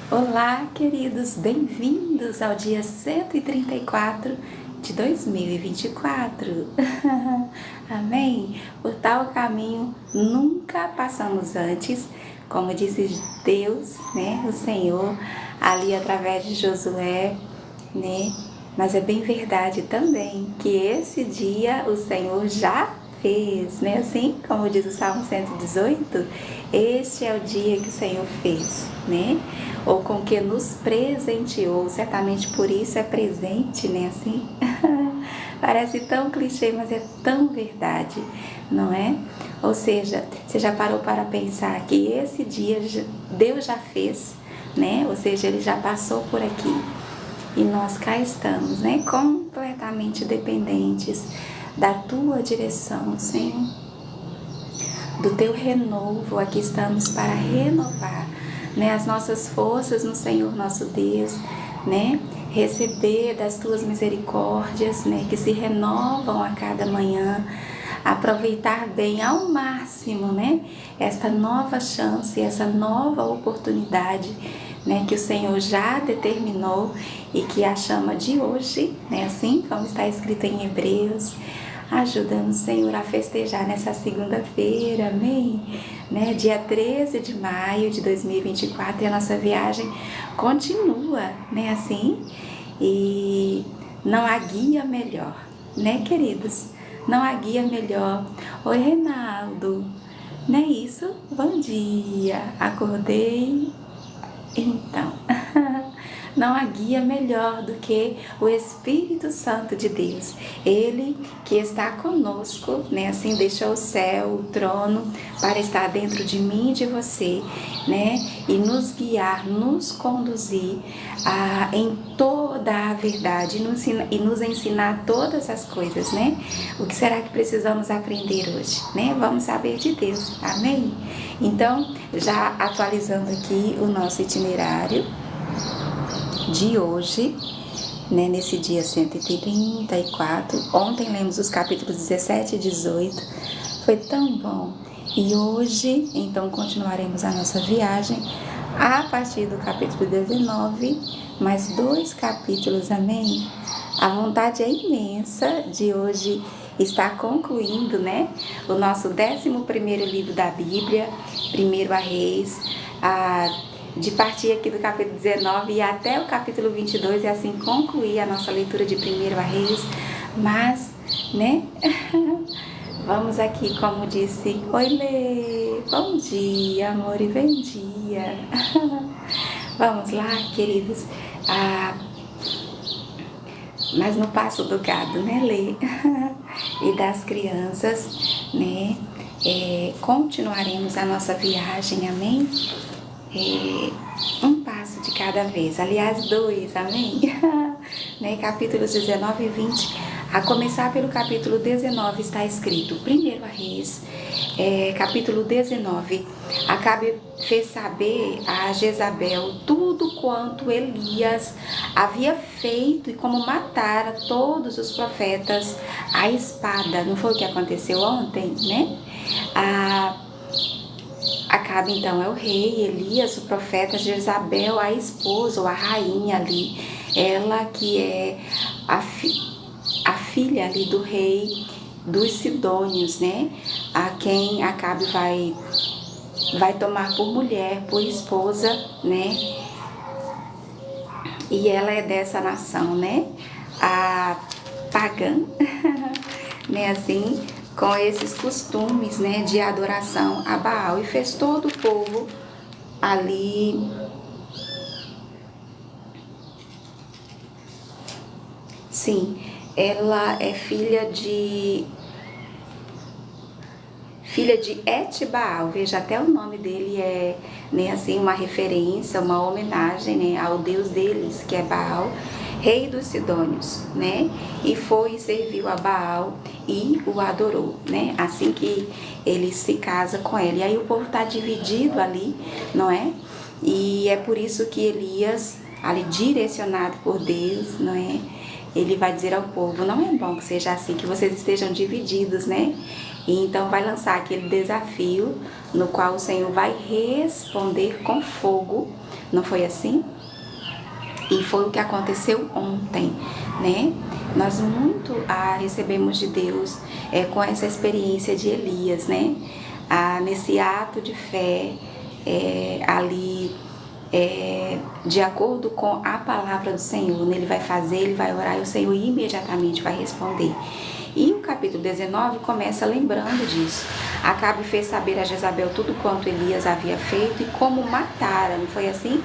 Olá, queridos, bem-vindos ao dia 134 de 2024. Amém? Por tal caminho nunca passamos antes, como disse Deus, né, o Senhor, ali através de Josué, né? Mas é bem verdade também que esse dia o Senhor já fez, né? Assim como diz o Salmo 118, este é o dia que o Senhor fez, né? Ou com que nos presenteou, certamente por isso é presente, né? Assim, parece tão clichê, mas é tão verdade, não é? Ou seja, você já parou para pensar que esse dia Deus já fez, né? Ou seja, Ele já passou por aqui. E nós cá estamos, né? Completamente dependentes da tua direção, Senhor. Do teu renovo, aqui estamos para renovar, né? As nossas forças no Senhor nosso Deus, né? Receber das tuas misericórdias, né? Que se renovam a cada manhã. Aproveitar bem ao máximo, né? Esta nova chance, essa nova oportunidade, né, que o Senhor já determinou e que a chama de hoje, né, assim como está escrito em Hebreus. Ajuda-nos, Senhor, a festejar nessa segunda-feira, amém? Né, dia 13 de maio de 2024, e a nossa viagem continua, né, assim? E não há guia melhor, né, queridos? Não há guia melhor. Oi, Reinaldo. Não é isso? Bom dia. Acordei. Então, não há guia melhor do que o Espírito Santo de Deus. Ele que está conosco, né? Assim deixou o céu, o trono, para estar dentro de mim e de você, né? E nos guiar, nos conduzir em toda a verdade e nos ensinar todas as coisas, né? O que será que precisamos aprender hoje, né? Vamos saber de Deus, amém? Então, já atualizando aqui o nosso itinerário de hoje, né, nesse dia 134. Ontem lemos os capítulos 17 e 18, foi tão bom. E hoje, então, continuaremos a nossa viagem a partir do capítulo 19, mais 2 capítulos, amém? A vontade é imensa de hoje estar concluindo, né, o nosso 11º livro da Bíblia, 1 Reis, de partir aqui do capítulo 19 e até o capítulo 22 e assim concluir a nossa leitura de 1 Reis. Mas, né, vamos aqui, como disse, oi Lê, bom dia, amor, e bom dia. Vamos lá, queridos, mas no passo do gado, né, Lê, e das crianças, né, continuaremos a nossa viagem, amém? Um passo de cada vez, aliás, 2, amém? Né, capítulos 19 e 20, a começar pelo capítulo 19 está escrito, 1 Reis, capítulo 19, Acabe fez saber a Jezabel tudo quanto Elias havia feito e como matara todos os profetas à espada. Não foi o que aconteceu ontem, né? Acabe então é o rei, Elias o profeta, Jezabel a esposa ou a rainha ali, ela que é a filha ali do rei dos Sidônios, né? A quem Acabe vai tomar por mulher, por esposa, né? E ela é dessa nação, né? A pagã, né? Assim, com esses costumes, né? De adoração a Baal. E fez todo o povo ali. Sim, ela é filha de Et-Baal, veja, até o nome dele é, né, assim, uma referência, uma homenagem, né, ao deus deles, que é Baal, rei dos Sidônios, né, e foi e serviu a Baal e o adorou, né, assim que ele se casa com ela. E aí o povo está dividido ali, não é? E é por isso que Elias, ali direcionado por Deus, não é? Ele vai dizer ao povo, não é bom que seja assim, que vocês estejam divididos, né? E então vai lançar aquele desafio no qual o Senhor vai responder com fogo Não foi assim? E foi o que aconteceu ontem, né? Nós muito recebemos de Deus com essa experiência de Elias, né? Nesse ato de fé, ali, de acordo com a palavra do Senhor, né? Ele vai fazer, ele vai orar e o Senhor imediatamente vai responder. E o capítulo 19 começa lembrando disso. Acabe fez saber a Jezabel tudo quanto Elias havia feito e como matara, não foi assim?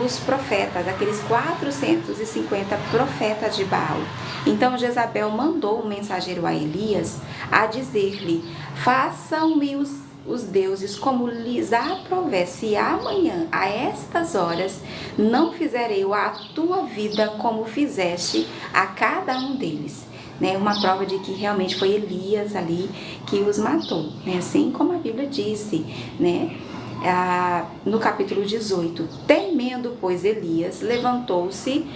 Os profetas, aqueles 450 profetas de Baal. Então Jezabel mandou um mensageiro a Elias a dizer-lhe: façam-me os deuses como lhes aprouver, se amanhã a estas horas não fizer eu a tua vida como fizeste a cada um deles. Né, uma prova de que realmente foi Elias ali que os matou, né, assim como a Bíblia disse, né? No capítulo 18, temendo, pois, Elias, levantou-se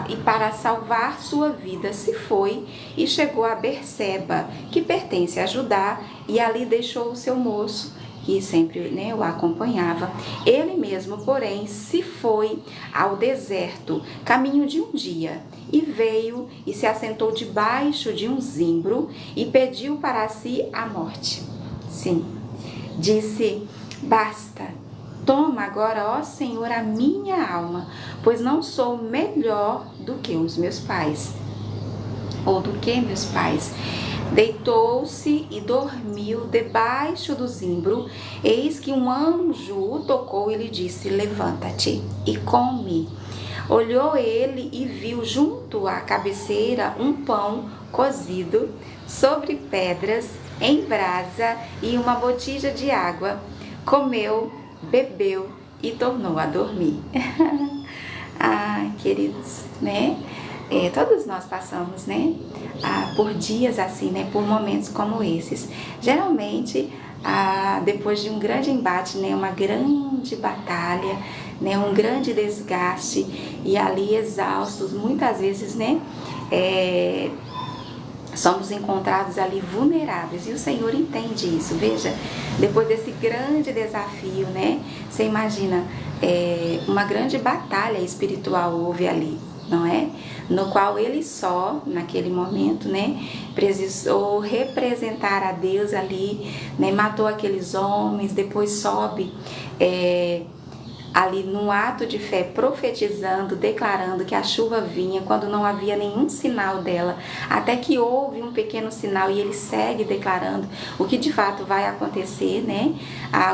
e para salvar sua vida se foi e chegou a Berseba, que pertence a Judá, e ali deixou o seu moço, que sempre, né, o acompanhava. Ele mesmo, porém, se foi ao deserto, caminho de um dia, e veio e se assentou debaixo de um zimbro e pediu para si a morte. Sim, disse: basta, toma agora, ó Senhor, a minha alma, pois não sou melhor do que os meus pais, ou do que meus pais. Deitou-se e dormiu debaixo do zimbro. Eis que um anjo o tocou e lhe disse: levanta-te e come. Olhou ele e viu junto à cabeceira um pão cozido sobre pedras em brasa e uma botija de água. Comeu, bebeu e tornou a dormir. Queridos, né? Todos nós passamos, né? Por dias assim, né? Por momentos como esses. Geralmente, depois de um grande embate, né? Uma grande batalha, né? Um grande desgaste e ali exaustos, muitas vezes, né? Somos encontrados ali vulneráveis e o Senhor entende isso. Veja, depois desse grande desafio, né? Você imagina, uma grande batalha espiritual houve ali, não é? No qual ele só, naquele momento, né? Precisou representar a Deus ali, né? Matou aqueles homens, depois sobe, ali num ato de fé, profetizando, declarando que a chuva vinha quando não havia nenhum sinal dela, até que houve um pequeno sinal e ele segue declarando o que de fato vai acontecer, né?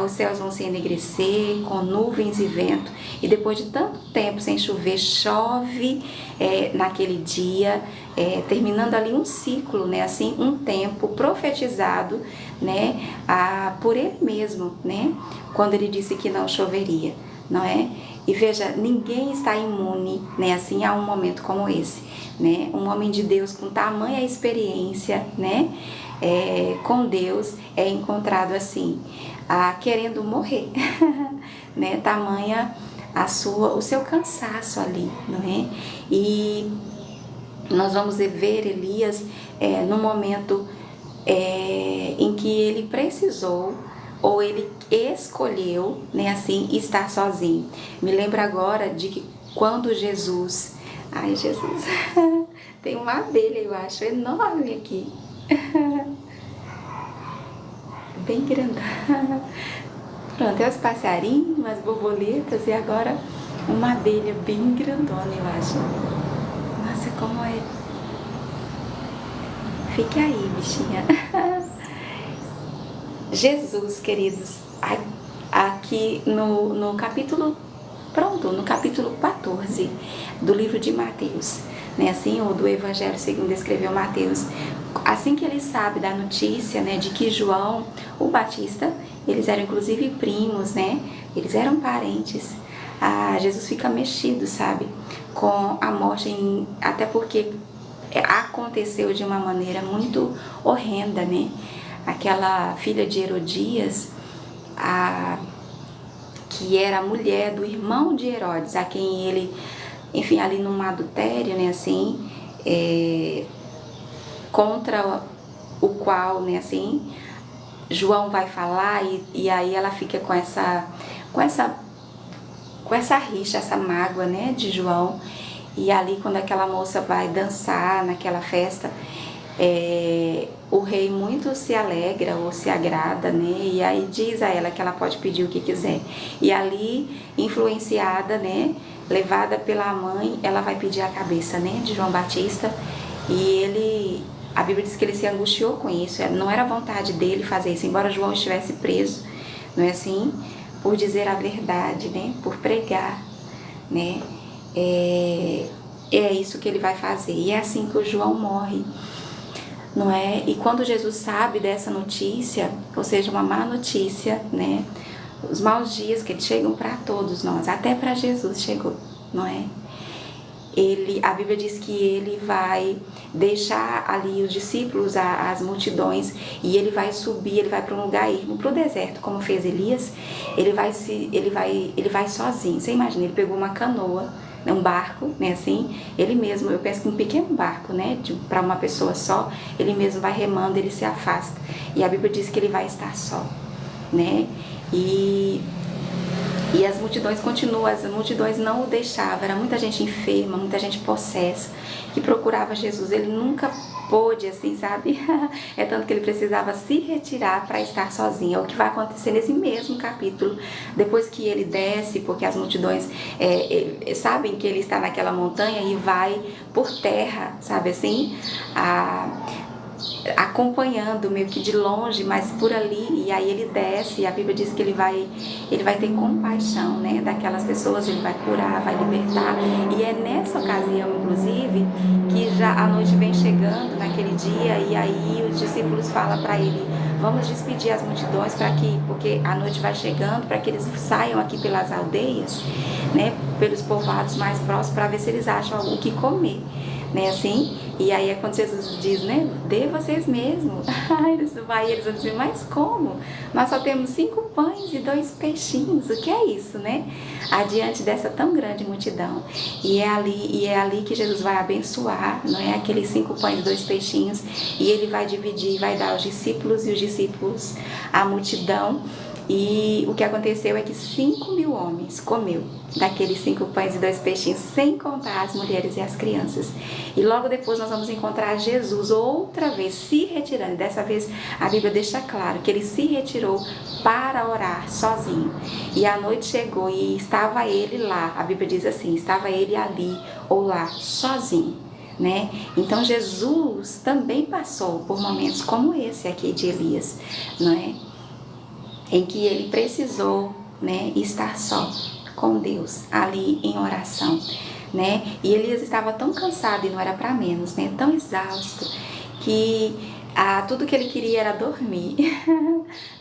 Os céus vão se enegrecer com nuvens e vento, e depois de tanto tempo sem chover, chove naquele dia, terminando ali um ciclo, né? Assim, um tempo profetizado, né? Por ele mesmo, né? Quando ele disse que não choveria. Não é? E veja, ninguém está imune, né, assim, a um momento como esse, né? Um homem de Deus com tamanha experiência, né, com Deus, é encontrado assim, querendo morrer, né? Tamanha o seu cansaço ali, não é? E nós vamos ver Elias no momento em que ele precisou, ou ele escolheu, né, assim, estar sozinho. Me lembro agora de que quando Jesus... Ai, Jesus! Tem uma abelha, eu acho, enorme aqui. Bem grandona. Pronto, tem os passarinhos, umas borboletas e agora uma abelha bem grandona, eu acho. Nossa, como é... Fique aí, bichinha. Jesus, queridos, aqui no capítulo 14 do livro de Mateus, né, assim, ou do Evangelho segundo escreveu Mateus, assim que ele sabe da notícia, né, de que João, o Batista, eles eram inclusive primos, né, eles eram parentes, Jesus fica mexido, sabe, com a morte, até porque aconteceu de uma maneira muito horrenda, né? Aquela filha de Herodias, que era a mulher do irmão de Herodes, a quem ele, enfim, ali num adultério, né, assim, contra o qual, né, assim, João vai falar e aí ela fica com essa com essa rixa, essa mágoa, né, de João. E ali, quando aquela moça vai dançar naquela festa, o rei muito se alegra ou se agrada, né? E aí diz a ela que ela pode pedir o que quiser. E ali, influenciada, né, levada pela mãe, ela vai pedir a cabeça, né, de João Batista. E a Bíblia diz que ele se angustiou com isso. Não era vontade dele fazer isso, embora João estivesse preso, não é assim? Por dizer a verdade, né? Por pregar, né? É isso que ele vai fazer. E é assim que o João morre, não é? E quando Jesus sabe dessa notícia, ou seja, uma má notícia, né? Os maus dias que chegam para todos nós, até para Jesus chegou, não é? A Bíblia diz que ele vai deixar ali os discípulos, as multidões, e ele vai subir, ele vai para um lugar, ir para o deserto, como fez Elias. Ele vai sozinho. Você imagina, ele pegou uma canoa, um barco, né, assim, ele mesmo, eu penso que um pequeno barco, né, para uma pessoa só, ele mesmo vai remando, ele se afasta. E a Bíblia diz que ele vai estar só, né? E as multidões continuam, as multidões não o deixavam, era muita gente enferma, muita gente possessa, que procurava Jesus. Ele nunca pôde, assim, sabe? É tanto que ele precisava se retirar para estar sozinho. É o que vai acontecer nesse mesmo capítulo, depois que ele desce, porque as multidões sabem que ele está naquela montanha e vai por terra, sabe assim? Acompanhando meio que de longe, mas por ali, e aí ele desce, e a Bíblia diz que ele vai ter compaixão, né, daquelas pessoas, ele vai curar, vai libertar. E é nessa ocasião, inclusive, que já a noite vem chegando naquele dia, e aí os discípulos falam para ele: vamos despedir as multidões, porque a noite vai chegando, para que eles saiam aqui pelas aldeias, né, pelos povoados mais próximos, para ver se eles acham algo que comer, né, assim. E aí é quando Jesus diz, né, dê vocês mesmos. Eles vão dizer, mas como? Nós só temos 5 pães e 2 peixinhos, o que é isso, né? Adiante dessa tão grande multidão. E é ali que Jesus vai abençoar, não é? Aqueles 5 pães e 2 peixinhos, e ele vai dividir, vai dar aos discípulos, e os discípulos a multidão. E o que aconteceu é que 5.000 homens comeu daqueles 5 pães e 2 peixinhos, sem contar as mulheres e as crianças. E logo depois nós vamos encontrar Jesus outra vez se retirando. Dessa vez a Bíblia deixa claro que ele se retirou para orar sozinho. E a noite chegou e estava ele lá. A Bíblia diz assim, estava ele ali ou lá, sozinho, né? Então Jesus também passou por momentos como esse aqui de Elias, não é? Em que ele precisou, né, estar só com Deus, ali em oração, né? E Elias estava tão cansado, e não era para menos, né? Tão exausto, que tudo que ele queria era dormir,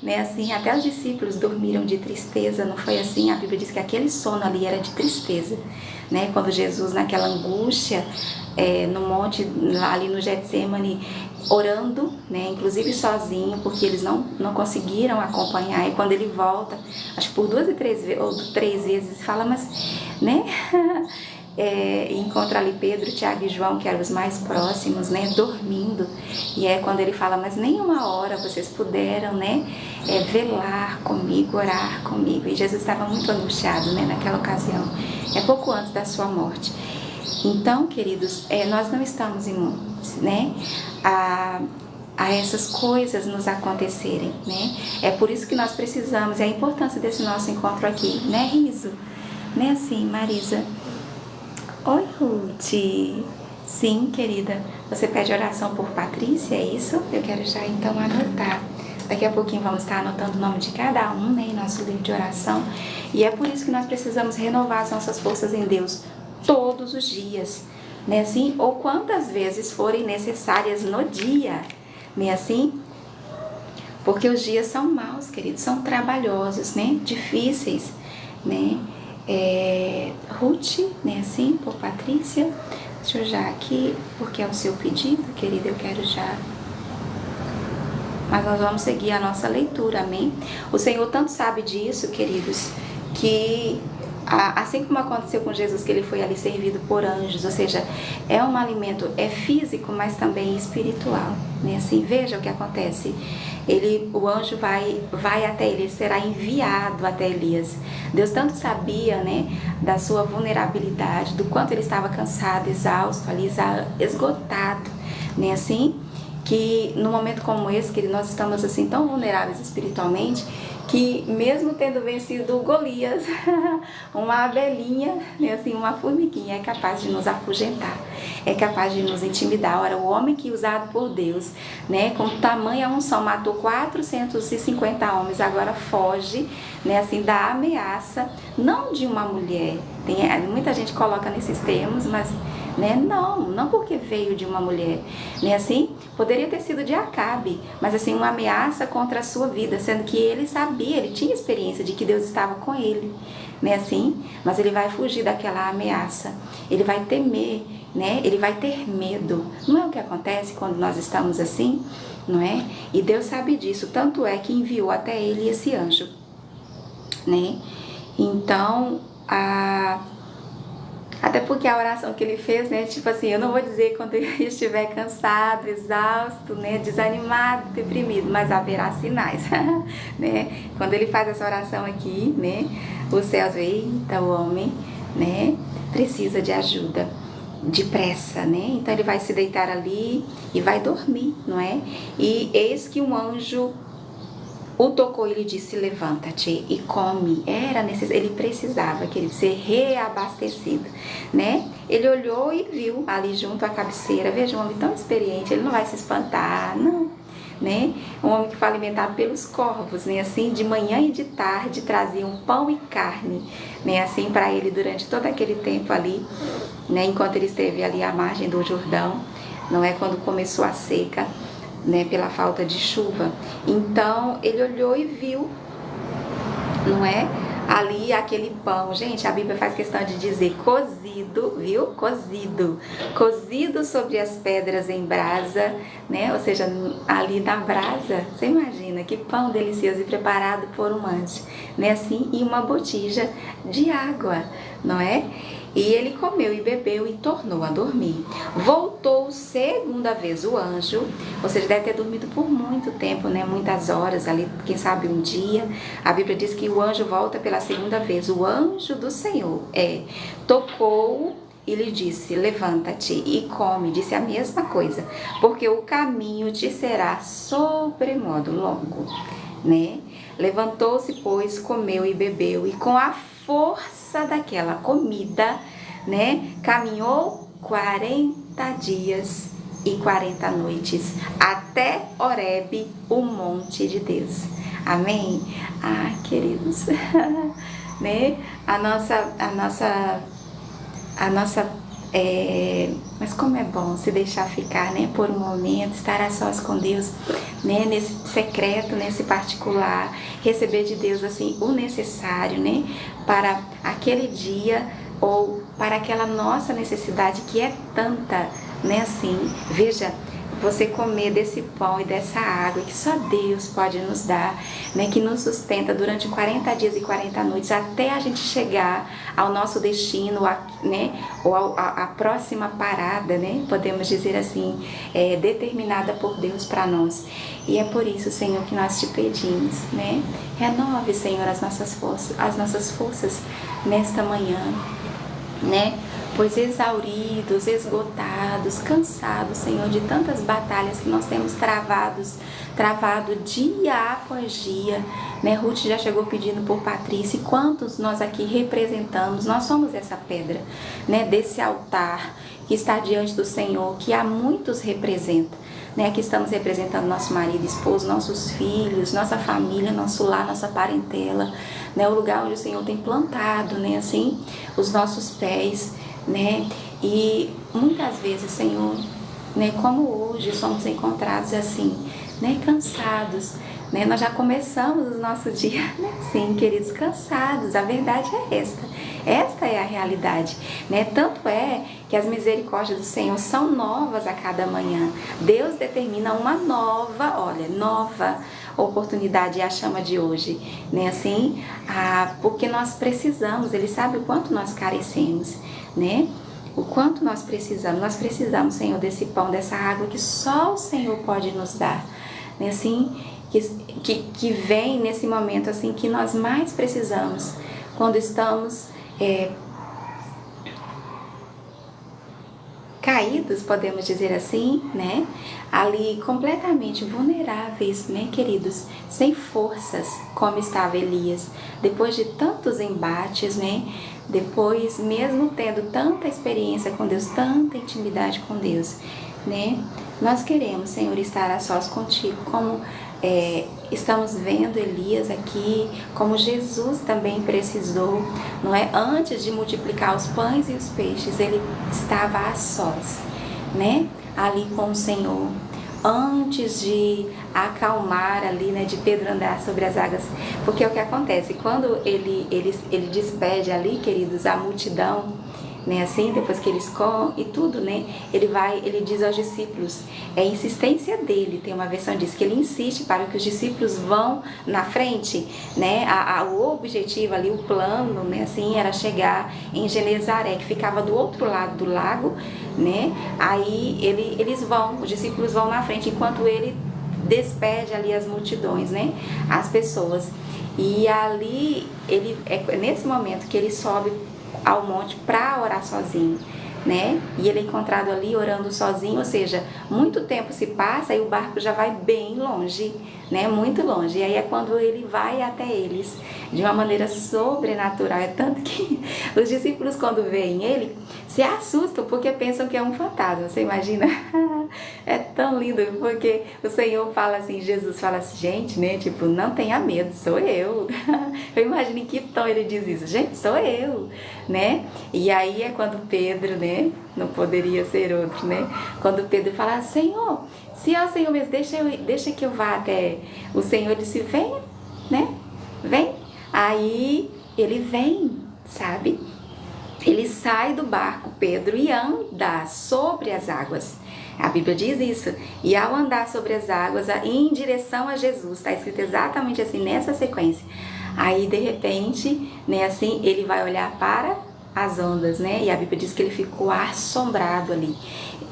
né? Assim, até os discípulos dormiram de tristeza, não foi assim? A Bíblia diz que aquele sono ali era de tristeza, né? Quando Jesus, naquela angústia, no monte, lá ali no Getsemane, orando, né, inclusive sozinho, porque eles não conseguiram acompanhar. E quando ele volta, acho que por 2 ou 3 vezes, fala, mas, né, encontra ali Pedro, Tiago e João, que eram os mais próximos, né, dormindo. E é quando ele fala, mas nem uma hora vocês puderam, né, velar comigo, orar comigo. E Jesus estava muito angustiado, né, naquela ocasião, pouco antes da sua morte. Então, queridos, nós não estamos imunes, né, a essas coisas nos acontecerem, né? É por isso que nós precisamos, e a importância desse nosso encontro aqui, né, Riso? Né, assim, Marisa? Oi, Ruth. Sim, querida. Você pede oração por Patrícia, é isso? Eu quero já, então, anotar. Daqui a pouquinho vamos estar anotando o nome de cada um, né, em nosso livro de oração. E é por isso que nós precisamos renovar as nossas forças em Deus todos os dias, né, assim? Ou quantas vezes forem necessárias no dia, né, assim? Porque os dias são maus, queridos, são trabalhosos, né, difíceis, né? Ruth, né, assim, por Patrícia. Deixa eu já aqui, porque é o seu pedido, querida, eu quero já. Mas nós vamos seguir a nossa leitura, amém? O Senhor tanto sabe disso, queridos, que assim como aconteceu com Jesus, que ele foi ali servido por anjos, ou seja, é um alimento, é físico, mas também espiritual, né? Assim, veja o que acontece. O anjo vai até ele será enviado até Elias. Deus tanto sabia, né, da sua vulnerabilidade, do quanto ele estava cansado, exausto, ali, esgotado, né? Assim, que no momento como esse, que nós estamos assim tão vulneráveis espiritualmente, que mesmo tendo vencido Golias, uma abelhinha, né, assim, uma formiguinha é capaz de nos afugentar, é capaz de nos intimidar. Ora, o homem que usado por Deus, né, com tamanha unção, matou 450 homens, agora foge, né, assim, da ameaça, não de uma mulher. Muita gente coloca nesses termos, mas né? Não porque veio de uma mulher, né? Assim, poderia ter sido de Acabe, mas assim, uma ameaça contra a sua vida, sendo que ele sabia, ele tinha experiência de que Deus estava com ele, né? Assim, mas ele vai fugir daquela ameaça, ele vai temer, né? Ele vai ter medo. Não é o que acontece quando nós estamos assim, não é? E Deus sabe disso, tanto é que enviou até ele esse anjo, né? Então, até porque a oração que ele fez, né, tipo assim, eu não vou dizer quando ele estiver cansado, exausto, né, desanimado, deprimido, mas haverá sinais, né? Quando ele faz essa oração aqui, né, os céus veem, eita, o homem, né, precisa de ajuda, depressa, né? Então ele vai se deitar ali e vai dormir, não é? E eis que um anjo o tocou e lhe disse, levanta-te e come. Ele precisava, querido, ser reabastecido, né? Ele olhou e viu ali junto à cabeceira, veja, um homem tão experiente, ele não vai se espantar, não, né? Um homem que foi alimentado pelos corvos, né? Assim, de manhã e de tarde traziam pão e carne, né? Assim, para ele durante todo aquele tempo ali, né? Enquanto ele esteve ali à margem do Jordão, não é? Quando começou a seca, né, pela falta de chuva. Então ele olhou e viu, não é? Ali aquele pão, gente, a Bíblia faz questão de dizer cozido, viu? Cozido sobre as pedras em brasa, né? Ou seja, ali na brasa, você imagina que pão delicioso e preparado por um anjo, né? Assim, e uma botija de água, não é? E ele comeu e bebeu e tornou a dormir. Voltou segunda vez o anjo, ou seja, deve ter dormido por muito tempo, né? Muitas horas ali, quem sabe um dia. A Bíblia diz que o anjo volta pela segunda vez. O anjo do Senhor tocou e lhe disse, levanta-te e come. Disse a mesma coisa, porque o caminho te será sobremodo longo, né? Levantou-se, pois, comeu e bebeu, e com a força daquela comida, né, caminhou 40 dias e 40 noites até Horebe, o monte de Deus. Amém? Ah, queridos, né? Mas como é bom se deixar ficar, né, por um momento, estar a sós com Deus, né, nesse secreto, nesse particular, receber de Deus assim o necessário, né, para aquele dia ou para aquela nossa necessidade que é tanta, né, assim, veja, você comer desse pão e dessa água que só Deus pode nos dar, né, que nos sustenta durante 40 dias e 40 noites até a gente chegar ao nosso destino, né, ou a próxima parada, né, podemos dizer assim, determinada por Deus para nós. E é por isso, Senhor, que nós te pedimos, né, renove, Senhor, as nossas forças nesta manhã, né, pois exauridos, esgotados, cansados, Senhor, de tantas batalhas que nós temos travado dia após dia, né? Ruth já chegou pedindo por Patrícia, e quantos nós aqui representamos, nós somos essa pedra, né? Desse altar que está diante do Senhor, que há muitos representa, né? Aqui estamos representando nosso marido, esposo, nossos filhos, nossa família, nosso lar, nossa parentela, né? O lugar onde o Senhor tem plantado, né? Assim, os nossos pés, né? E muitas vezes, Senhor, né, como hoje somos encontrados assim, né, cansados, né? Nós já começamos o nosso dia, né, assim, queridos, cansados. A verdade é esta é a realidade, né? Tanto é que as misericórdias do Senhor são novas a cada manhã. Deus determina uma nova, oportunidade e a chama de hoje, né? Assim, porque nós precisamos, Ele sabe o quanto nós carecemos, né? O quanto nós precisamos, Senhor, desse pão, dessa água que só o Senhor pode nos dar, né? Assim, que vem nesse momento assim que nós mais precisamos, quando estamos caídos, podemos dizer assim, né? Ali completamente vulneráveis, né, queridos? Sem forças, como estava Elias, depois de tantos embates, né? Depois, mesmo tendo tanta experiência com Deus, tanta intimidade com Deus, né? Nós queremos, Senhor, estar a sós contigo, como estamos vendo Elias aqui, como Jesus também precisou, não é? Antes de multiplicar os pães e os peixes, ele estava a sós, né? Ali com o Senhor, antes de acalmar ali, né? De Pedro andar sobre as águas, porque é o que acontece, quando ele despede ali, queridos, a multidão, né, assim, depois que eles comem e tudo, né, ele diz aos discípulos, é a insistência dele, tem uma versão disso, que ele insiste para que os discípulos vão na frente, né, o objetivo ali, o plano, né, assim, era chegar em Genezaré, que ficava do outro lado do lago, né, aí os discípulos vão na frente, enquanto ele despede ali as multidões, né, as pessoas, e ali, é nesse momento que ele sobe ao monte para orar sozinho, né? E ele é encontrado ali orando sozinho, ou seja, muito tempo se passa e o barco já vai bem longe, né? Muito longe. E aí é quando ele vai até eles de uma maneira sobrenatural. É tanto que os discípulos, quando veem ele, se assustam porque pensam que é um fantasma. Você imagina? É tão lindo, porque o Senhor fala assim, Jesus fala assim, gente, né? Tipo, não tenha medo, sou eu. Eu imagino em que tom ele diz isso. Gente, sou eu, né? E aí é quando Pedro, né? Não poderia ser outro, né? Quando Pedro fala, Senhor, se é o Senhor mesmo, deixa que eu vá até o Senhor. Ele disse, vem, né? Vem. Aí ele vem, sabe? Ele sai do barco, Pedro, e anda sobre as águas. A Bíblia diz isso. E ao andar sobre as águas, em direção a Jesus, está escrito exatamente assim, nessa sequência. Aí, de repente, né, assim, ele vai olhar para as ondas, né? E a Bíblia diz que ele ficou assombrado ali.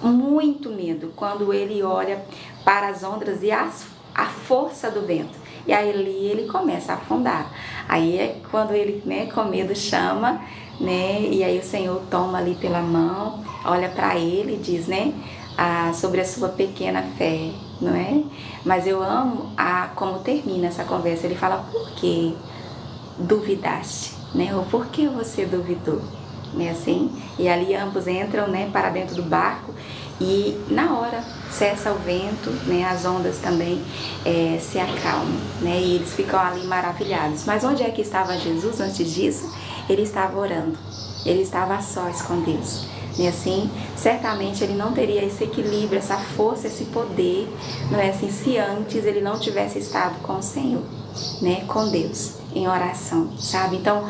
Muito medo quando ele olha para as ondas e a força do vento. E aí ele começa a afundar. Aí é quando ele, né, com medo chama, né? E aí o Senhor toma ali pela mão, olha para ele e diz, né? Sobre a sua pequena fé, não é? Mas eu amo como termina essa conversa. Ele fala, por que duvidaste, né? Ou por que você duvidou, né? Assim, e ali ambos entram, né, para dentro do barco e na hora cessa o vento, né? As ondas também se acalmam, né? E eles ficam ali maravilhados. Mas onde é que estava Jesus antes disso? Ele estava orando, ele estava a sós com Deus. E assim, certamente ele não teria esse equilíbrio, essa força, esse poder, não é assim, se antes ele não tivesse estado com o Senhor, né, com Deus, em oração, sabe? Então,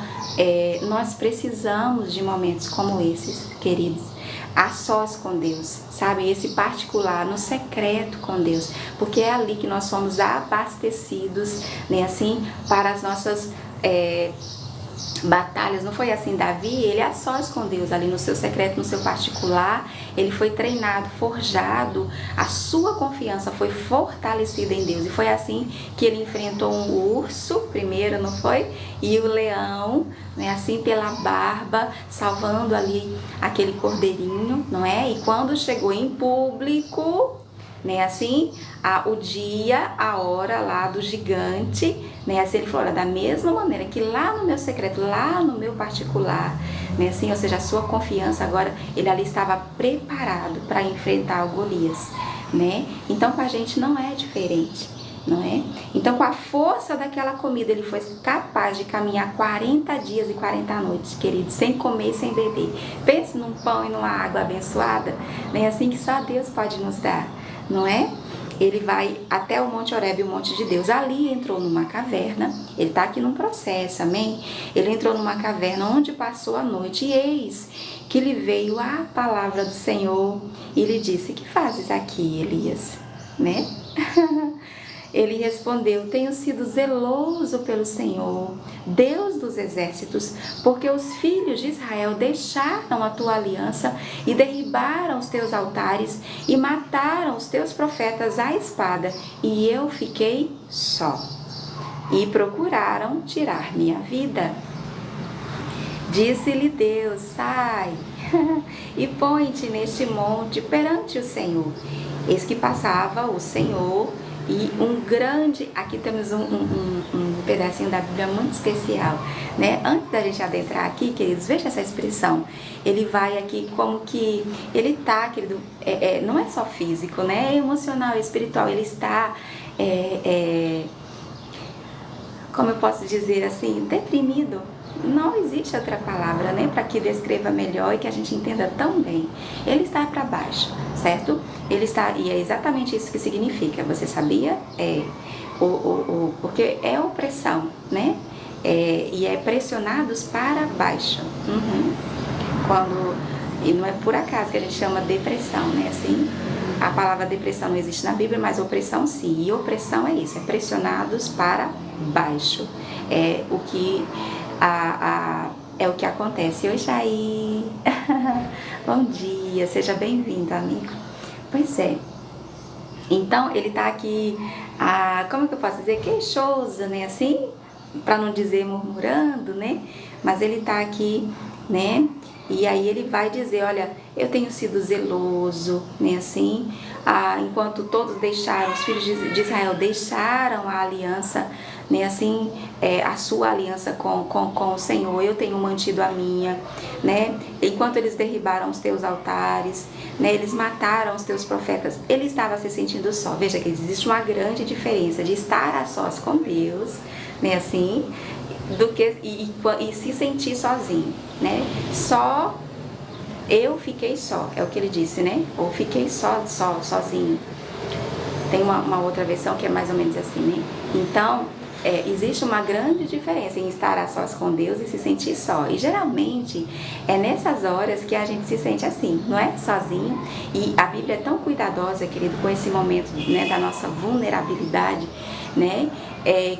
nós precisamos de momentos como esses, queridos, a sós com Deus, sabe? Esse particular, no secreto com Deus, porque é ali que nós somos abastecidos, né, assim, para as nossas batalhas. Não foi assim? Davi, ele a sós com Deus, ali no seu secreto, no seu particular, ele foi treinado, forjado, a sua confiança foi fortalecida em Deus, e foi assim que ele enfrentou um urso primeiro, não foi? E o leão, né, assim pela barba, salvando ali aquele cordeirinho, não é? E quando chegou em público, né, assim, o dia, a hora lá do gigante, né, assim, ele falou, olha, da mesma maneira que lá no meu secreto, lá no meu particular, né, assim, ou seja, a sua confiança agora, ele ali estava preparado para enfrentar o Golias, né? Então com a gente não é diferente, não é? Então com a força daquela comida, ele foi capaz de caminhar 40 dias e 40 noites, querido, sem comer e sem beber. Pense num pão e numa água abençoada, né, assim que só Deus pode nos dar, não é? Ele vai até o Monte Horebe, o Monte de Deus. Ali entrou numa caverna, ele está aqui num processo, amém? Ele entrou numa caverna onde passou a noite, e eis que lhe veio a palavra do Senhor e lhe disse, que fazes aqui, Elias? Né? ele respondeu: tenho sido zeloso pelo Senhor, Deus dos exércitos, porque os filhos de Israel deixaram a tua aliança e derribaram os teus altares e mataram os teus profetas à espada, e eu fiquei só. E procuraram tirar minha vida. Disse-lhe Deus: sai e põe-te neste monte perante o Senhor. Eis que passava o Senhor e um grande... Aqui temos um pedacinho da Bíblia muito especial, né? Antes da gente adentrar aqui, queridos, veja essa expressão. Ele vai aqui como que... Ele tá, querido, não é só físico, né? É emocional, é espiritual. Ele está... como eu posso dizer assim? Deprimido. Não existe outra palavra, né, para que descreva melhor e que a gente entenda tão bem. Ele está para baixo, certo? Ele está, e é exatamente isso que significa. Você sabia? Porque é opressão, né? E é pressionados para baixo. E não é por acaso que a gente chama depressão, né? Assim, a palavra depressão não existe na Bíblia, mas opressão sim. E opressão é isso, é pressionados para baixo. É o que é o que acontece. Oi, Jair. Bom dia, seja bem-vindo, amigo. Pois é. Então, ele tá aqui, como que eu posso dizer? Queixoso, né? Assim, para não dizer murmurando, né? Mas ele tá aqui, né? E aí ele vai dizer: olha, eu tenho sido zeloso, né? Assim, enquanto todos deixaram, os filhos de Israel deixaram a aliança, né? Assim, a sua aliança com o Senhor, eu tenho mantido a minha, né? Enquanto eles derribaram os teus altares, né? Eles mataram os teus profetas, ele estava se sentindo só. Veja que existe uma grande diferença de estar a sós com Deus, né? Assim, do que e se sentir sozinho, né? Só eu fiquei só, é o que ele disse, né? Ou fiquei sozinho. Tem uma outra versão que é mais ou menos assim, né? Então, existe uma grande diferença em estar a sós com Deus e se sentir só. E geralmente é nessas horas que a gente se sente assim, não é? Sozinho. E a Bíblia é tão cuidadosa, querido, com esse momento, né, da nossa vulnerabilidade, né?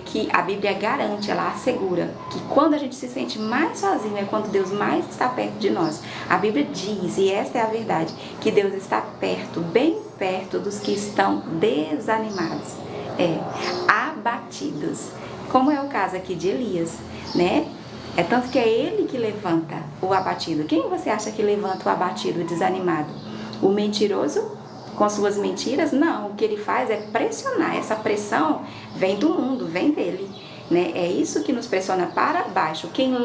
Que a Bíblia garante, ela assegura que quando a gente se sente mais sozinho é quando Deus mais está perto de nós. A Bíblia diz, e esta é a verdade, que Deus está perto, bem perto dos que estão desanimados, abatidos, como é o caso aqui de Elias, né? É tanto que é ele que levanta o abatido. Quem você acha que levanta o abatido, o desanimado? O mentiroso? Com suas mentiras? Não, o que ele faz é pressionar. Essa pressão vem do mundo, vem dele, né? É isso que nos pressiona para baixo. Quem nos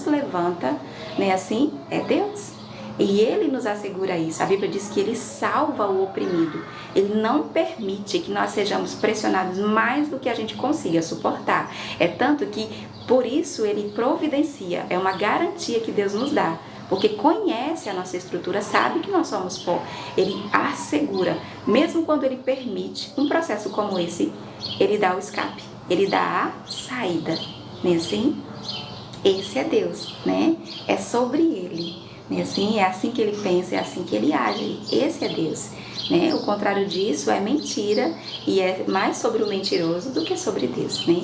levanta, né, assim, é Deus. E ele nos assegura isso. A Bíblia diz que ele salva o oprimido. Ele não permite que nós sejamos pressionados mais do que a gente consiga suportar. É tanto que, por isso, ele providencia. É uma garantia que Deus nos dá. Porque conhece a nossa estrutura, sabe que nós somos pó. Ele assegura, mesmo quando ele permite um processo como esse, ele dá o escape, ele dá a saída, né? Assim, esse é Deus, né? É sobre ele, né? Assim, é assim que ele pensa, é assim que ele age. Esse é Deus, né? O contrário disso é mentira, e é mais sobre o mentiroso do que sobre Deus, né?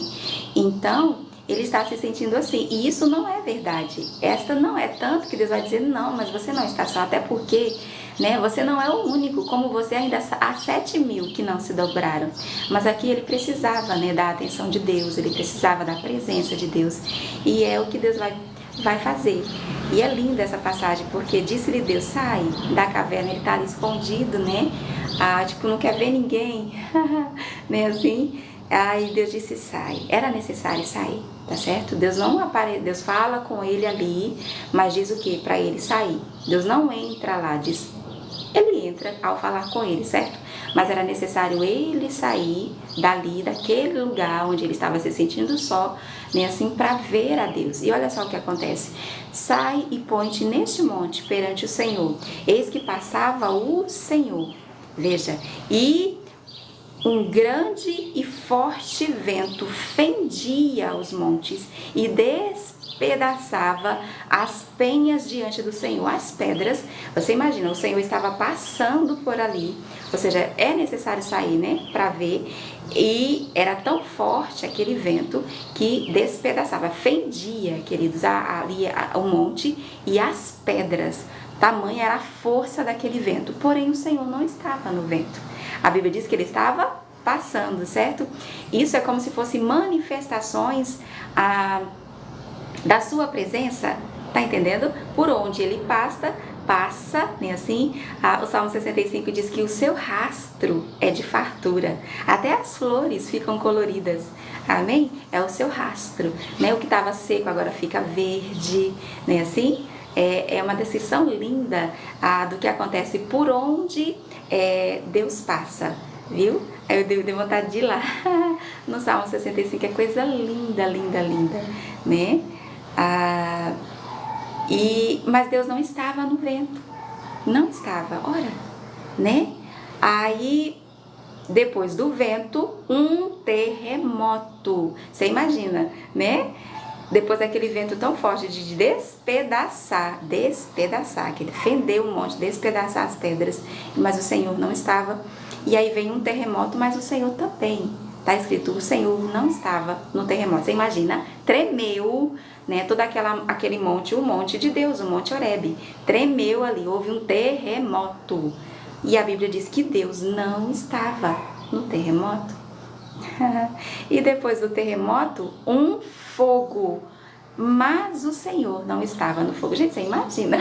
Então, ele está se sentindo assim, e isso não é verdade. Esta não é tanto que Deus vai dizer: não, mas você não está só, até porque, né, você não é o único, como você ainda há 7.000 que não se dobraram. Mas aqui ele precisava, né, da atenção de Deus, ele precisava da presença de Deus, e é o que Deus vai fazer. E é linda essa passagem, porque disse-lhe Deus: sai da caverna. Ele está ali escondido, né, tipo, não quer ver ninguém, né, assim. Aí Deus disse: sai. Era necessário sair, tá certo? Deus Deus fala com ele ali, mas diz o que? Para ele sair. Deus não entra lá, diz. Ele entra ao falar com ele, certo? Mas era necessário ele sair dali, daquele lugar onde ele estava se sentindo só, né, assim, para ver a Deus. E olha só o que acontece: sai e põe-te neste monte perante o Senhor. Eis que passava o Senhor. Veja, e um grande e forte vento fendia os montes e despedaçava as penhas diante do Senhor, as pedras. Você imagina, o Senhor estava passando por ali, ou seja, é necessário sair, né, para ver, e era tão forte aquele vento que despedaçava, fendia, queridos, ali o monte e as pedras. Tamanha era a força daquele vento, porém o Senhor não estava no vento. A Bíblia diz que ele estava passando, certo? Isso é como se fossem manifestações da sua presença, tá entendendo? Por onde ele passa, né, assim, o Salmo 65 diz que o seu rastro é de fartura, até as flores ficam coloridas, amém? É o seu rastro, né? O que estava seco agora fica verde, né, assim? É uma descrição linda do que acontece por onde Deus passa, viu? Aí eu dei vontade de ir lá no Salmo 65, é coisa linda, linda, linda, né? Mas Deus não estava no vento, não estava, ora, né? Aí, depois do vento, um terremoto, você imagina, né? Depois daquele vento tão forte de despedaçar, que ele fendeu um monte, despedaçar as pedras, mas o Senhor não estava. E aí vem um terremoto, mas o Senhor também. Está escrito, o Senhor não estava no terremoto. Você imagina, tremeu, né, todo aquele monte, o monte de Deus, o monte Horebe. Tremeu ali, houve um terremoto. E a Bíblia diz que Deus não estava no terremoto. E depois do terremoto, um fogo. Mas o Senhor não estava no fogo. Gente, você imagina,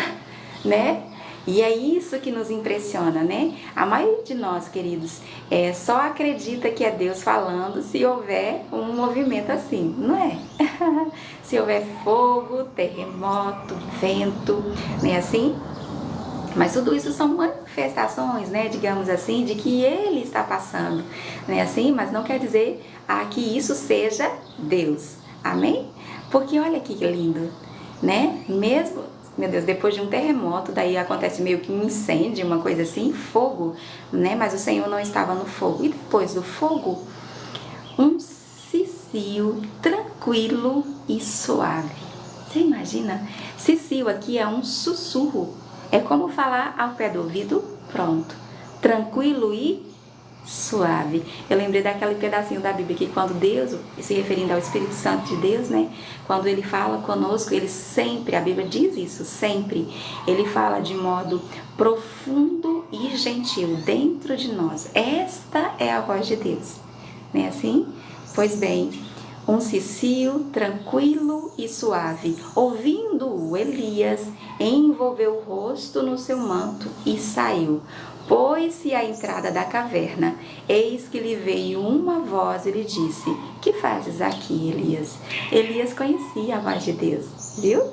né? E é isso que nos impressiona, né? A maioria de nós, queridos, só acredita que é Deus falando se houver um movimento assim, não é? Se houver fogo, terremoto, vento, né, assim? Mas tudo isso são manifestações, né, digamos assim, de que Ele está passando, né, assim? Mas não quer dizer que isso seja Deus, amém? Porque olha que lindo, né? Mesmo, meu Deus, depois de um terremoto, daí acontece meio que um incêndio, uma coisa assim, fogo, né? Mas o Senhor não estava no fogo. E depois do fogo, um cicio tranquilo e suave. Você imagina? Cicio aqui é um sussurro. É como falar ao pé do ouvido, pronto. Tranquilo e suave. Eu lembrei daquele pedacinho da Bíblia que quando Deus, se referindo ao Espírito Santo de Deus, né? Quando ele fala conosco, ele sempre, a Bíblia diz isso, sempre. Ele fala de modo profundo e gentil dentro de nós. Esta é a voz de Deus, não é assim? Pois bem, um cicio tranquilo e suave. Ouvindo-o, Elias envolveu o rosto no seu manto e saiu. Pôs-se à entrada da caverna. Eis que lhe veio uma voz e lhe disse: que fazes aqui, Elias? Elias conhecia a voz de Deus, viu?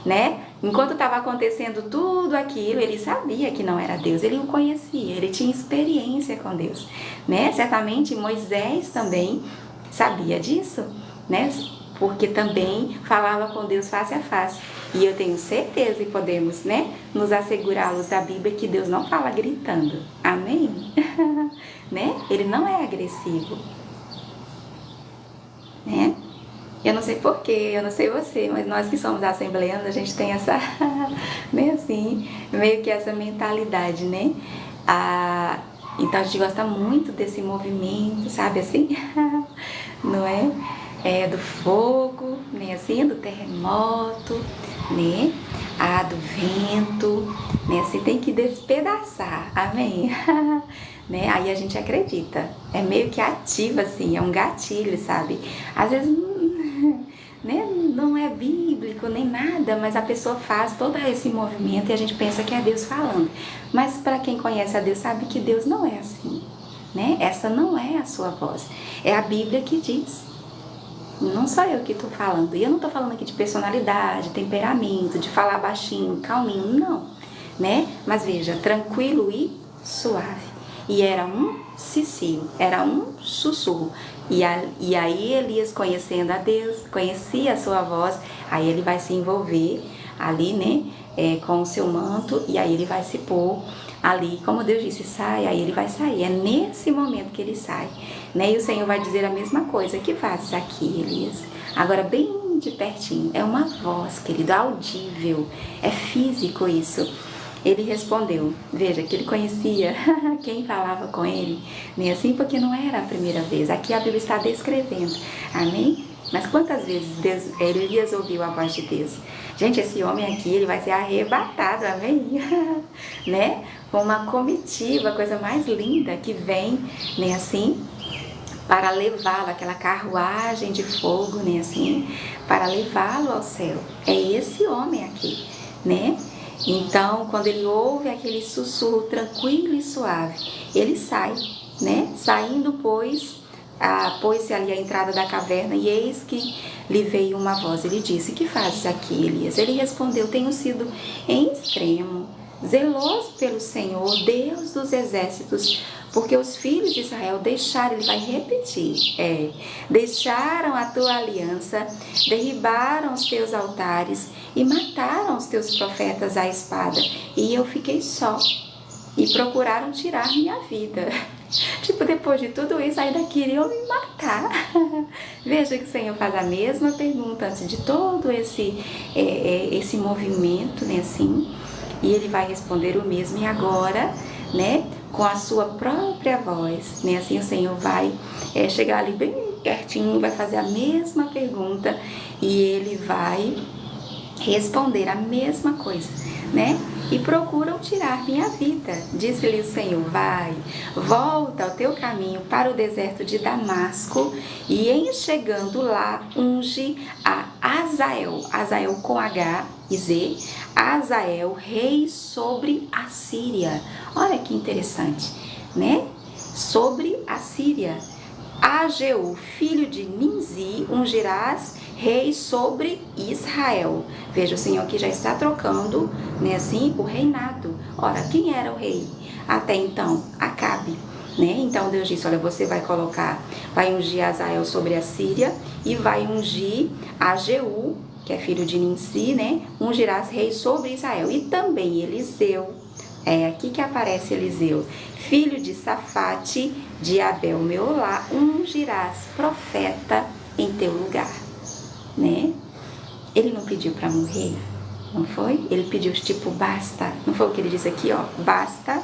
Né? Enquanto estava acontecendo tudo aquilo, ele sabia que não era Deus, ele o conhecia, ele tinha experiência com Deus, né? Certamente Moisés também sabia disso, né? Porque também falava com Deus face a face. E eu tenho certeza e podemos, né, nos assegurá-los da Bíblia que Deus não fala gritando. Amém? Né? Ele não é agressivo. Né? Eu não sei porquê, eu não sei você, mas nós que somos assembleanos, a gente tem essa, né, assim, meio que essa mentalidade, né? Então a gente gosta muito desse movimento, sabe assim? Não é? Do fogo, né, assim, do terremoto, né, do vento, né, assim, tem que despedaçar, amém? Né, aí a gente acredita, é meio que ativa, assim, é um gatilho, sabe? Às vezes, né, não é bíblico nem nada, mas a pessoa faz todo esse movimento e a gente pensa que é Deus falando. Mas para quem conhece a Deus sabe que Deus não é assim, né? Essa não é a sua voz, é a Bíblia que diz. Não sou eu que estou falando. E eu não estou falando aqui de personalidade, temperamento, de falar baixinho, calminho, não, né? Mas veja, tranquilo e suave. E era um cicio, era um sussurro. E aí Elias, conhecendo a Deus, conhecia a sua voz, aí ele vai se envolver ali, né, com o seu manto, e aí ele vai se pôr ali, como Deus disse, sai, aí ele vai sair. É nesse momento que ele sai, né? E o Senhor vai dizer a mesma coisa: que fazes aqui, Elias? Agora bem bem de pertinho. É uma voz, querido, audível. É físico isso. Ele respondeu, veja, que ele conhecia quem falava com ele, nem assim, porque não era a primeira vez. Aqui a Bíblia está descrevendo, amém? Mas quantas vezes Elias ouviu a voz de Deus? Gente, esse homem aqui, ele vai ser arrebatado, amém? Né? Com uma comitiva, a coisa mais linda que vem, nem assim, para levá-lo, aquela carruagem de fogo, nem assim, para levá-lo ao céu. É esse homem aqui, né? Então, quando ele ouve aquele sussurro tranquilo e suave, ele sai, né? Saindo, pôs-se ali à entrada da caverna, e eis que lhe veio uma voz. Ele disse: que fazes aqui, Elias? Ele respondeu: tenho sido em extremo zeloso pelo Senhor, Deus dos exércitos, porque os filhos de Israel deixaram, ele vai repetir, deixaram a tua aliança, derribaram os teus altares e mataram os teus profetas à espada, e eu fiquei só, e procuraram tirar minha vida. Tipo, depois de tudo isso, ainda queriam me matar. Veja que o Senhor faz a mesma pergunta antes de todo esse movimento, né, assim, e ele vai responder o mesmo, e agora, né, com a sua própria voz, né, assim o Senhor vai chegar ali bem pertinho, vai fazer a mesma pergunta, e ele vai responder a mesma coisa, né? E procuram tirar minha vida. Disse-lhe o Senhor: vai, volta ao teu caminho para o deserto de Damasco, e em chegando lá, unge a Azael com H e Z, Azael, rei sobre a Síria. Olha que interessante, né? Sobre a Síria. A Jeú, filho de Ninzi, ungirás rei sobre Israel. Veja, o Senhor aqui já está trocando, né, assim, o reinado. Ora, quem era o rei até então? Acabe, né? Então Deus disse: olha, você vai ungir Azael sobre a Síria, e vai ungir a Jeú, que é filho de Ninzi, né? Ungirás rei sobre Israel. E também Eliseu, aqui que aparece Eliseu, filho de Safate, de Abel Meolá, ungirás profeta em teu lugar, né? Ele não pediu para morrer, não foi? Ele pediu tipo, basta. Não foi o que ele disse aqui, ó, basta,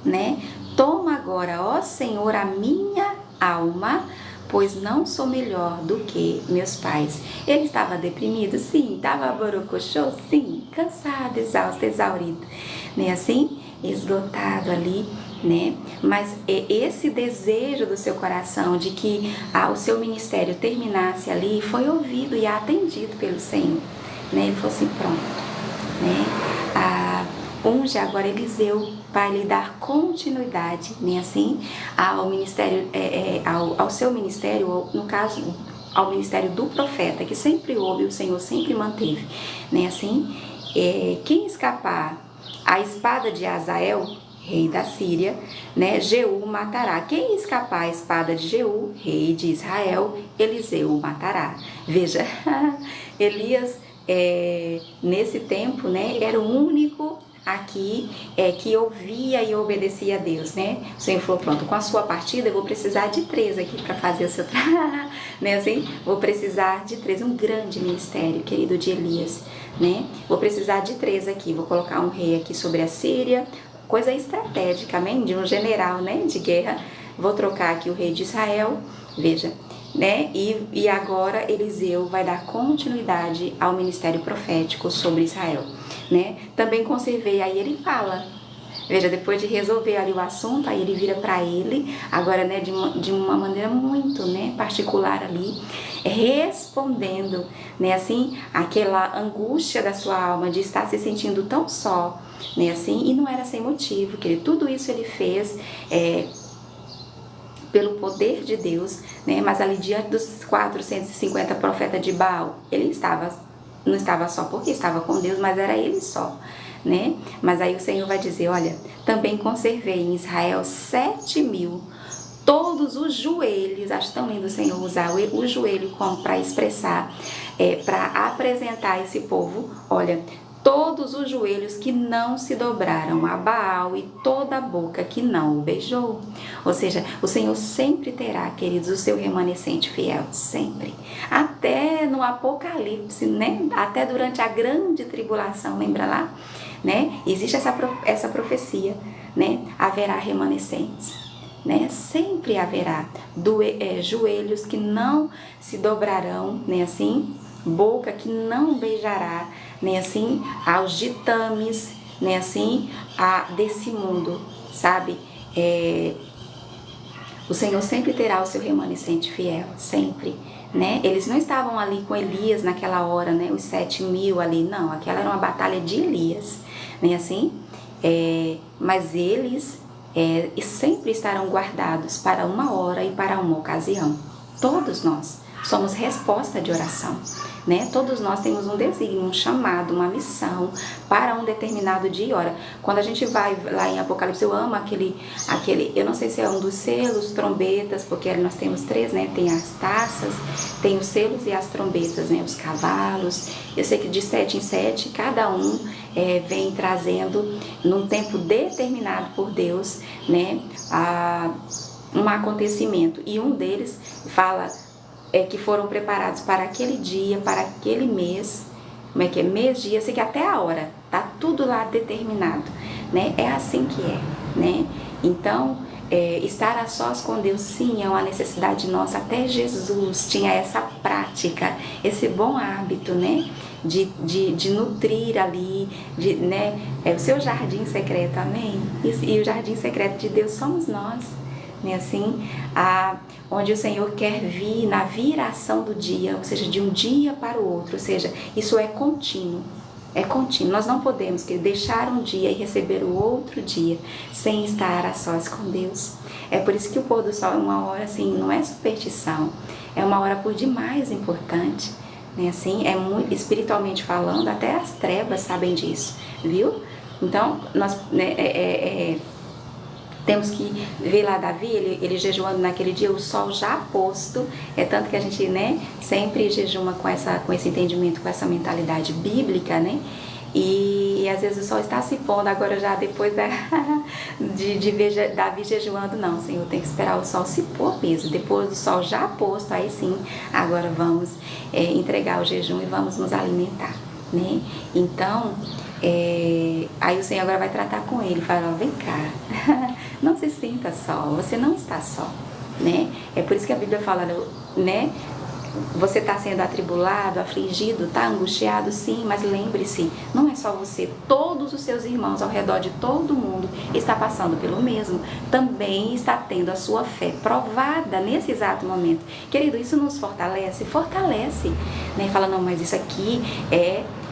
né? Toma agora, ó Senhor, a minha alma, pois não sou melhor do que meus pais. Ele estava deprimido? Sim. Estava borocochô? Sim. Cansado, exausto, exaurido, né? Assim, esgotado ali, né? Mas esse desejo do seu coração de que o seu ministério terminasse ali foi ouvido e atendido pelo Senhor, né? Ele falou assim: pronto, né? Unge agora Eliseu para lhe dar continuidade, né, assim, ao ministério, ao seu ministério, no caso, ao ministério do profeta, que sempre houve, o Senhor sempre manteve, né, assim, quem escapar à espada de Azael, rei da Síria, né, Jeú matará. Quem escapar à espada de Jeú, rei de Israel, Eliseu matará. Veja, Elias, nesse tempo, né, era o único aqui que ouvia e obedecia a Deus, né? O Senhor falou: pronto, com a sua partida eu vou precisar de 3 aqui para fazer o seu trabalho, né? Assim, vou precisar de 3, um grande ministério, querido, de Elias, né? Vou precisar de 3 aqui, vou colocar um rei aqui sobre a Síria, coisa estratégica, amém? De um general, né? De guerra. Vou trocar aqui o rei de Israel, veja, né? E agora Eliseu vai dar continuidade ao ministério profético sobre Israel, né? Também conservei, aí ele fala, veja, depois de resolver ali o assunto, aí ele vira para ele, agora, né, de uma maneira muito, né, particular ali, respondendo, né, assim, aquela angústia da sua alma de estar se sentindo tão só, né, assim, e não era sem motivo, que tudo isso ele fez pelo poder de Deus, né? Mas ali diante dos 450 profetas de Baal, ele não estava só porque estava com Deus, mas era ele só, né? Mas aí o Senhor vai dizer: olha, também conservei em Israel 7.000, todos os joelhos. Acho tão lindo o Senhor usar o joelho como para expressar, para apresentar esse povo. Olha, todos os joelhos que não se dobraram a Baal e toda a boca que não o beijou. Ou seja, o Senhor sempre terá, queridos, o seu remanescente fiel, sempre. Até no Apocalipse, né? Até durante a grande tribulação, lembra lá? Né? Existe essa profecia, né? Haverá remanescentes, né? Sempre haverá joelhos que não se dobrarão, né? Assim, boca que não beijará, nem assim aos ditames, nem assim desse mundo, sabe? O Senhor sempre terá o seu remanescente fiel, sempre, né? Eles não estavam ali com Elias naquela hora, né? Os 7.000 ali, não. Aquela era uma batalha de Elias, nem assim? Mas eles sempre estarão guardados para uma hora e para uma ocasião. Todos nós somos resposta de oração, né? Todos nós temos um desígnio, um chamado, uma missão para um determinado dia e hora. Quando a gente vai lá em Apocalipse, eu amo aquele, eu não sei se é um dos selos, trombetas, porque nós temos 3, né? Tem as taças, tem os selos e as trombetas, né? Os cavalos. Eu sei que de 7 em 7, cada um vem trazendo, num tempo determinado por Deus, né? Um acontecimento. E um deles fala que foram preparados para aquele dia, para aquele mês. Como é que é? Mês, dia, sei que até a hora, tá tudo lá determinado, né? É assim que é, né? Então, estar a sós com Deus, sim, é uma necessidade nossa. Até Jesus tinha essa prática, esse bom hábito, né? De nutrir ali, né? O seu jardim secreto, amém? E o jardim secreto de Deus somos nós, né? Assim, onde o Senhor quer vir na viração do dia, ou seja, de um dia para o outro, ou seja, isso é contínuo. É contínuo. Nós não podemos deixar um dia e receber o outro dia sem estar a sós com Deus. É por isso que o pôr do sol é uma hora, assim, não é superstição, é uma hora por demais importante, né? Assim, é muito, espiritualmente falando, até as trevas sabem disso, viu? Então, nós, né, temos que ver lá Davi, ele jejuando naquele dia, o sol já posto, tanto que a gente, né, sempre jejuma com esse entendimento, com essa mentalidade bíblica, né, e às vezes o sol está se pondo, agora já depois de ver Davi jejuando, não, Senhor, tem que esperar o sol se pôr mesmo, depois do sol já posto, aí sim, agora vamos entregar o jejum e vamos nos alimentar, né, então, aí o Senhor agora vai tratar com ele, fala, vem cá, não se sinta só, você não está só, né? É por isso que a Bíblia fala, né? Você está sendo atribulado, afligido, está angustiado, sim, mas lembre-se, não é só você, todos os seus irmãos ao redor de todo mundo está passando pelo mesmo, também está tendo a sua fé provada nesse exato momento. Querido, isso nos fortalece, né? Fala, não, mas isso aqui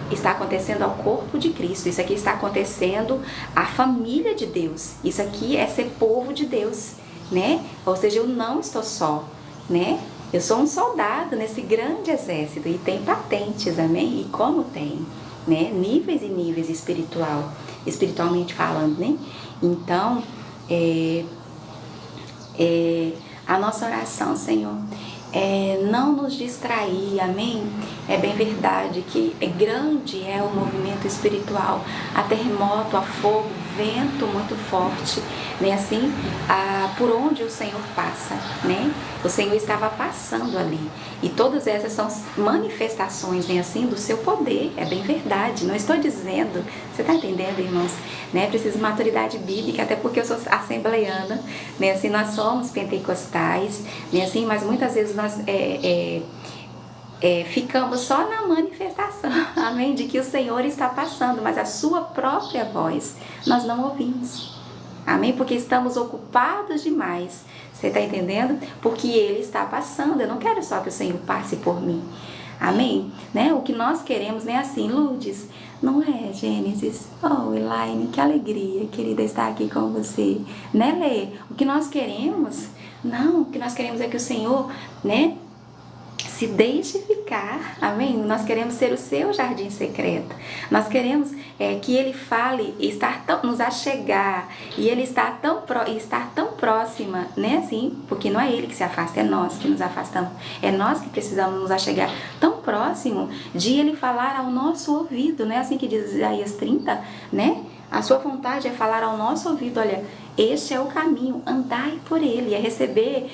está acontecendo ao corpo de Cristo, isso aqui está acontecendo à família de Deus, isso aqui é ser povo de Deus, né? Ou seja, eu não estou só, né? Eu sou um soldado nesse grande exército e tem patentes, amém? E como tem, né? Níveis e níveis espiritualmente falando, né? Então, a nossa oração, Senhor, não nos distrair, amém? É bem verdade que grande é o movimento espiritual, a terremoto, a fogo, vento muito forte, né? Assim, por onde o Senhor passa, né? O Senhor estava passando ali, e todas essas são manifestações, né? Assim, do seu poder, é bem verdade, não estou dizendo, você está entendendo, irmãos, né? Preciso de maturidade bíblica, até porque eu sou assembleiana, né? Assim, nós somos pentecostais, né? Assim, mas muitas vezes nós ficamos só na manifestação, amém, de que o Senhor está passando, mas a sua própria voz nós não ouvimos, amém, porque estamos ocupados demais, você está entendendo? Porque Ele está passando, eu não quero só que o Senhor passe por mim, amém, né? O que nós queremos, né, assim, Lourdes, não é, Gênesis? Oh, Elaine, que alegria, querida, estar aqui com você, né, Lê? O que nós queremos, não, o que nós queremos é que o Senhor, né, se deixe ficar, amém? Nós queremos ser o seu jardim secreto. Nós queremos que Ele fale, nos achegar, e Ele estar tão próxima, né? Assim, porque não é Ele que se afasta, é nós que nos afastamos. É nós que precisamos nos achegar tão próximo de Ele falar ao nosso ouvido, né? Assim que diz Isaías 30, né? A sua vontade é falar ao nosso ouvido, olha, este é o caminho, andai por ele, é receber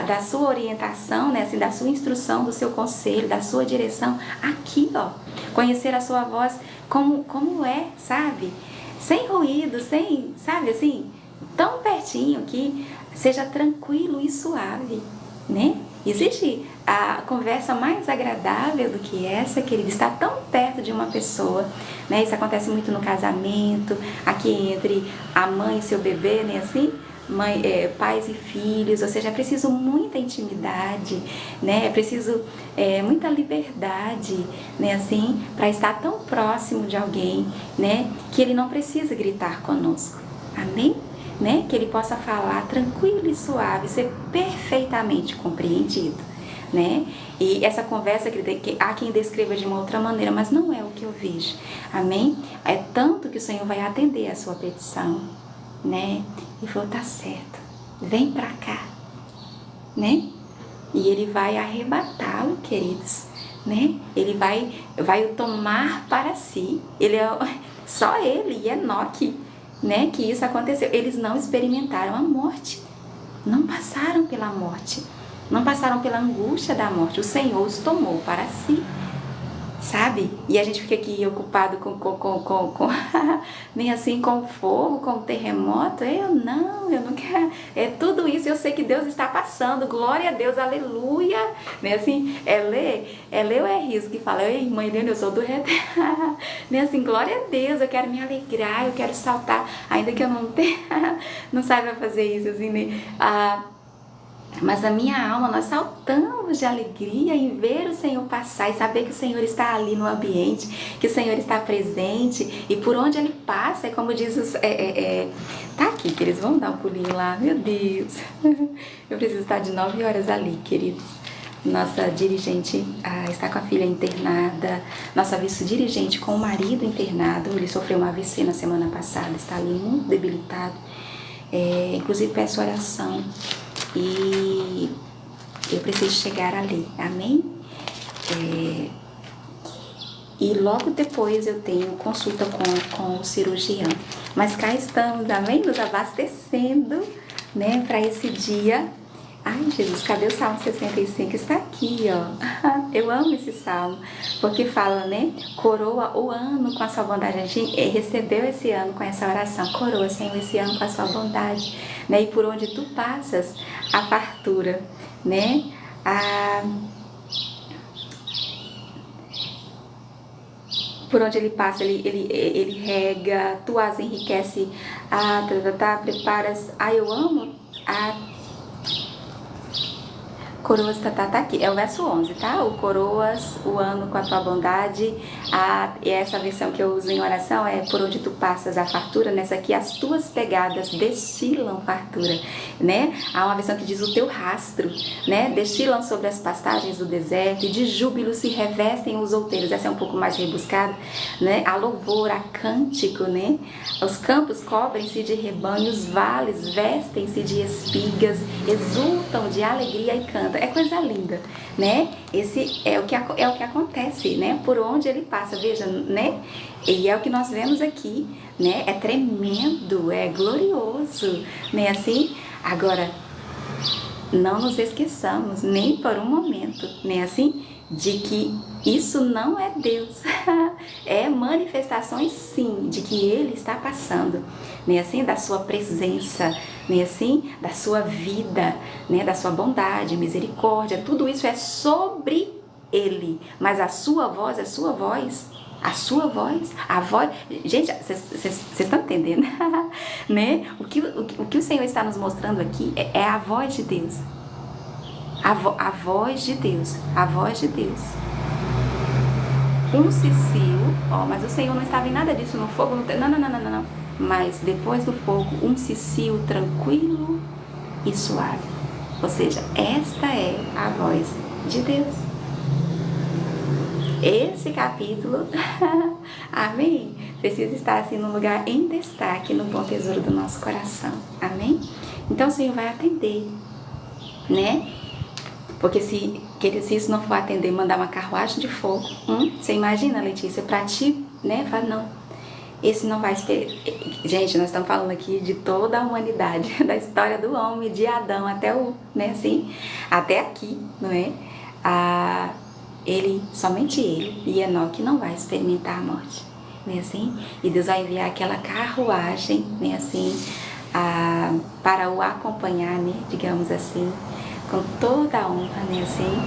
da sua orientação, né, assim, da sua instrução, do seu conselho, da sua direção, aqui, ó, conhecer a sua voz como é, sabe, sem ruído, sem, sabe, assim, tão pertinho que seja tranquilo e suave, né? Existe a conversa mais agradável do que essa, querido, estar tão perto de uma pessoa, né? Isso acontece muito no casamento, aqui entre a mãe e seu bebê, né? Assim, pais e filhos, ou seja, é preciso muita intimidade, né? É preciso muita liberdade, né? Assim, para estar tão próximo de alguém, né? Que ele não precisa gritar conosco, amém? Né? Que ele possa falar tranquilo e suave, ser perfeitamente compreendido, né? E essa conversa, que há quem descreva de uma outra maneira, mas não é o que eu vejo, amém? É tanto que o Senhor vai atender a sua petição, né? E falou, tá certo, vem pra cá, né? E Ele vai arrebatá-lo, queridos, né? Ele vai o tomar para si. Ele só Ele e Enoque, né, que isso aconteceu. Eles não experimentaram a morte, não passaram pela morte, não passaram pela angústia da morte. O Senhor os tomou para si, sabe? E a gente fica aqui ocupado com nem assim, com fogo, com terremoto. Eu não quero. É tudo isso, eu sei que Deus está passando. Glória a Deus, aleluia. Nem assim, Lê ou é Riso que fala, ei, mãe Helena, eu sou do reto. Nem assim, glória a Deus, eu quero me alegrar, eu quero saltar, ainda que eu não saiba fazer isso, assim, né? Mas a minha alma, nós saltamos de alegria em ver o Senhor passar e saber que o Senhor está ali no ambiente, que o Senhor está presente, e por onde Ele passa, é como diz tá aqui, que eles vão dar um pulinho lá, meu Deus, eu preciso estar de 9 horas ali, queridos. Nossa dirigente está com a filha internada, nossa vice-dirigente com o marido internado, ele sofreu uma AVC na semana passada, está ali muito debilitado, inclusive peço oração. E eu preciso chegar ali, amém? E logo depois eu tenho consulta com o cirurgião. Mas cá estamos, amém? Nos abastecendo, né, para esse dia. Ai, Jesus, cadê o Salmo 65? Está aqui, ó. Eu amo esse salmo, porque fala, né? Coroa o ano com a sua bondade. A gente recebeu esse ano com essa oração. Coroa, Senhor, esse ano com a sua bondade, né? E por onde tu passas, a fartura, né? Por onde ele passa, ele rega, tu as enriquece, preparas. Eu amo coroas, tá aqui, é o verso 11, tá? O coroas, o ano com a tua bondade, e essa versão que eu uso em oração é por onde tu passas a fartura, nessa aqui as tuas pegadas destilam fartura, né? Há uma versão que diz o teu rastro, né? Destilam sobre as pastagens do deserto e de júbilo se revestem os outeiros, essa é um pouco mais rebuscada, né? A louvor, a cântico, né? Os campos cobrem-se de rebanho, os vales vestem-se de espigas, exultam de alegria e cantam. É coisa linda, né? Esse é o que acontece, né? Por onde ele passa, veja, né? E é o que nós vemos aqui, né? É tremendo, é glorioso, né? Assim, agora, não nos esqueçamos nem por um momento, né? Assim, de que isso não é Deus, é manifestações sim de que Ele está passando, né, assim, da sua presença, né, assim, da sua vida, né, da sua bondade, misericórdia, tudo isso é sobre Ele, mas a sua voz, a voz, gente, vocês estão entendendo, né? O que o Senhor está nos mostrando aqui é a voz de Deus. A voz de Deus, a voz de Deus. Um cicio, mas o Senhor não estava em nada disso no fogo, não. Mas depois do fogo, um cicio tranquilo e suave. Ou seja, esta é a voz de Deus. esse capítulo, amém? Precisa estar assim num lugar em destaque, no bom tesouro do nosso coração, amém? Então o Senhor vai atender, né? Porque se isso não for atender, mandar uma carruagem de fogo, você imagina, Letícia, pra ti, né? Fala, não, esse não vai esperar. Gente, nós estamos falando aqui de toda a humanidade, da história do homem, de Adão até né, assim, até aqui, não é? Somente ele e Enoque não vai experimentar a morte, né, assim? E Deus vai enviar aquela carruagem, né, assim, para o acompanhar, né, digamos assim, com toda a honra, né, assim,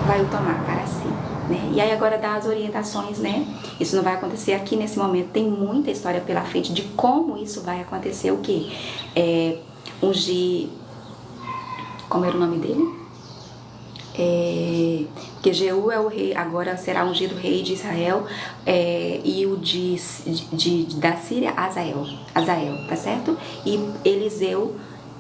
vai o tomar para si, né? E aí agora dá as orientações, né? Isso não vai acontecer aqui nesse momento, tem muita história pela frente de como isso vai acontecer, o quê? Ungir, como era o nome dele? Porque Jeú é o rei, agora será ungido rei de Israel, e o da Síria, Azael, tá certo? E Eliseu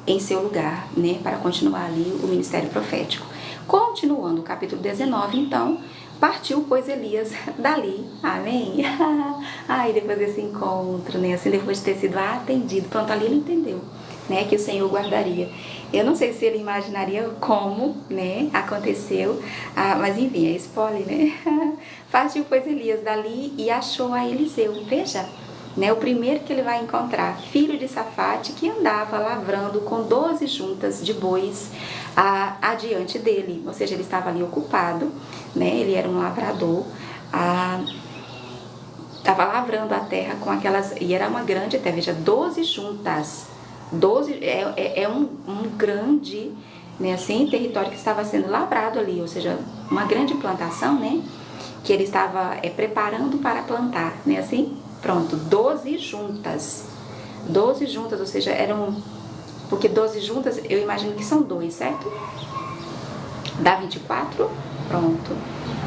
em seu lugar, né, para continuar ali o ministério profético. Continuando o capítulo 19, então, partiu, pois, Elias dali, amém? Ai, depois desse encontro, né, assim, depois de ter sido atendido, pronto, ali ele entendeu, né, que o Senhor guardaria. Eu não sei se ele imaginaria como, né, aconteceu, mas enfim, é spoiler, né? Partiu, pois, Elias dali e achou a Eliseu, veja, né, o primeiro que ele vai encontrar, filho de Safate, que andava lavrando com 12 juntas de bois adiante dele, ou seja, ele estava ali ocupado, né, ele era um lavrador, estava lavrando a terra com aquelas, e era uma grande terra, veja, 12 juntas, 12 é um grande, né, assim, território que estava sendo lavrado ali, ou seja, uma grande plantação, né, que ele estava preparando para plantar, né, assim, pronto, 12 juntas, ou seja, porque 12 juntas, eu imagino que são 2, certo? Dá 24, pronto,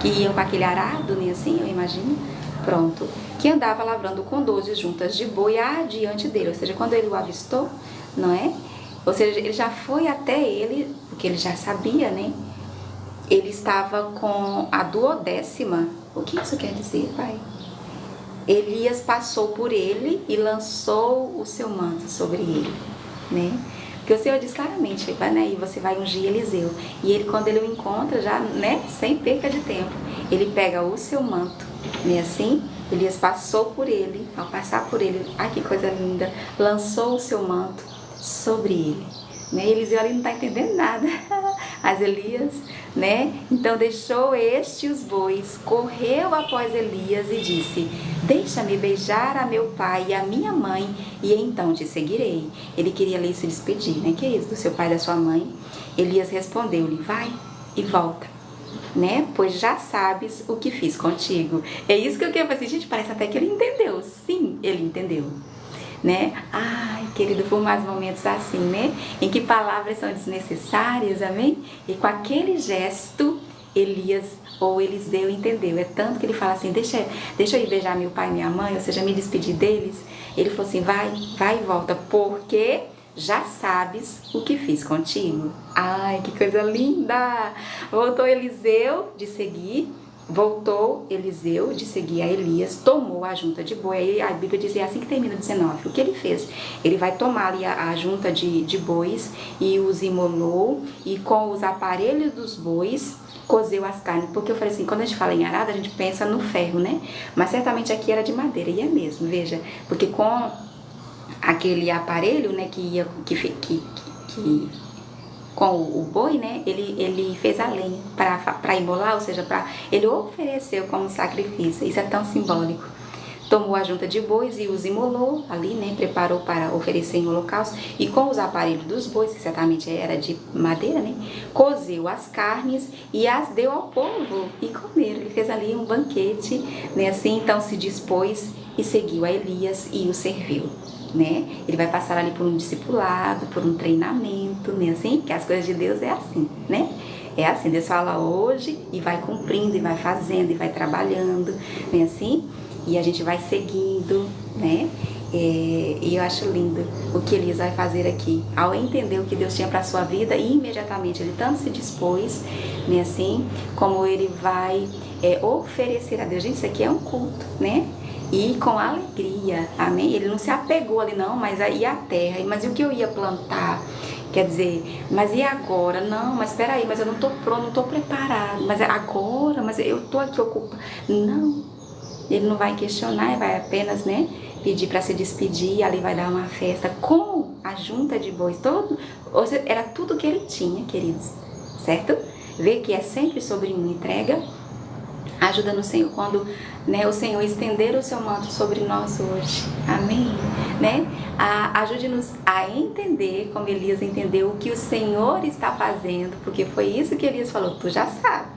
que iam com aquele arado, né, assim, eu imagino, pronto, que andava lavrando com 12 juntas de boi adiante dele, ou seja, quando ele o avistou, não é? Ou seja, ele já foi até ele, porque ele já sabia, né? Ele estava com a 12ª, o que isso quer dizer, pai? Elias passou por ele e lançou o seu manto sobre ele, né? Porque o Senhor diz claramente, né? E você vai ungir Eliseu. E ele, quando ele o encontra, já, né? Sem perca de tempo, ele pega o seu manto, né? Assim, Elias passou por ele, ao passar por ele, ai que coisa linda, lançou o seu manto sobre ele, né? Eliseu ali não está entendendo nada, mas Elias, né? Então deixou os bois, correu após Elias e disse: deixa-me beijar a meu pai e a minha mãe, e então te seguirei. Ele queria ali se despedir, né? Que é isso, do seu pai e da sua mãe. Elias respondeu-lhe: vai e volta, né? Pois já sabes o que fiz contigo. É isso que eu quero fazer, gente, parece até que ele entendeu. Sim, ele entendeu, né? Ai, querido, por mais momentos assim, né? Em que palavras são desnecessárias, amém? E com aquele gesto, Elias ou Eliseu entendeu. É tanto que ele fala assim: deixa eu ir beijar meu pai e minha mãe, ou seja, me despedir deles. Ele falou assim: vai e volta, porque já sabes o que fiz contigo. Ai, que coisa linda! Voltou Eliseu de seguir a Elias, tomou a junta de boi. Aí a Bíblia diz, assim que termina 19, o que ele fez? Ele vai tomar ali a junta de bois e os imolou, e com os aparelhos dos bois cozeu as carnes, porque eu falei assim, quando a gente fala em arado, a gente pensa no ferro, né? Mas certamente aqui era de madeira, e é mesmo, veja, porque com aquele aparelho, né, com o boi, né, ele fez a lenha para imolar, ou seja, ele ofereceu como sacrifício. Isso é tão simbólico. Tomou a junta de bois e os imolou ali, né, preparou para oferecer em holocausto, e com os aparelhos dos bois, que certamente era de madeira, né, cozeu as carnes e as deu ao povo e comeram. Ele fez ali um banquete, né, assim, então se dispôs e seguiu a Elias e o serviu, né? Ele vai passar ali por um discipulado, por um treinamento, né? Assim, porque as coisas de Deus é assim, né? É assim, Deus fala hoje e vai cumprindo, e vai fazendo, e vai trabalhando, né? Assim, e a gente vai seguindo, né? E eu acho lindo o que Elias vai fazer aqui, ao entender o que Deus tinha para a sua vida, e imediatamente ele tanto se dispôs, né? Assim, como ele vai oferecer a Deus. Gente, isso aqui é um culto, né? E com alegria, amém? Ele não se apegou ali não, mas aí a terra, mas e o que eu ia plantar? Quer dizer, mas e agora? Não, mas espera aí, mas eu não tô pronto, não tô preparado. Mas agora, mas eu tô aqui ocupado. Não, ele não vai questionar, ele vai apenas, né, pedir para se despedir. Ali vai dar uma festa com a junta de bois, todo, ou seja, era tudo que ele tinha, queridos, certo? Vê que é sempre sobre uma entrega. Ajuda no Senhor quando, né, o Senhor estender o seu manto sobre nós hoje. Amém? Né? Ajude-nos a entender, como Elias entendeu, o que o Senhor está fazendo, porque foi isso que Elias falou. Tu já sabe,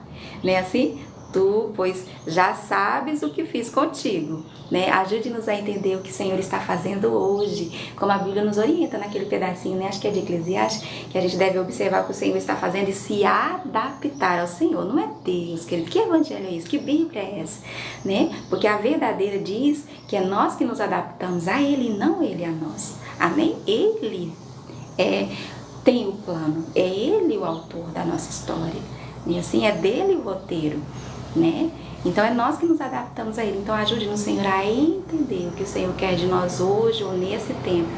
né? Assim, tu, pois já sabes o que fiz contigo, né? Ajude-nos a entender o que o Senhor está fazendo hoje, como a Bíblia nos orienta naquele pedacinho, né? Acho que é de Eclesiastes, que a gente deve observar o que o Senhor está fazendo e se adaptar ao Senhor. Não é Deus, querido. Que evangelho é esse? Que Bíblia é essa? Né? Porque a verdadeira diz que é nós que nos adaptamos a Ele e não Ele a nós. Amém? Ele tem o plano, é Ele o autor da nossa história. E assim, é dele o roteiro, né? Então é nós que nos adaptamos a Ele. Então ajude-nos, Senhor, a entender o que o Senhor quer de nós hoje ou nesse tempo,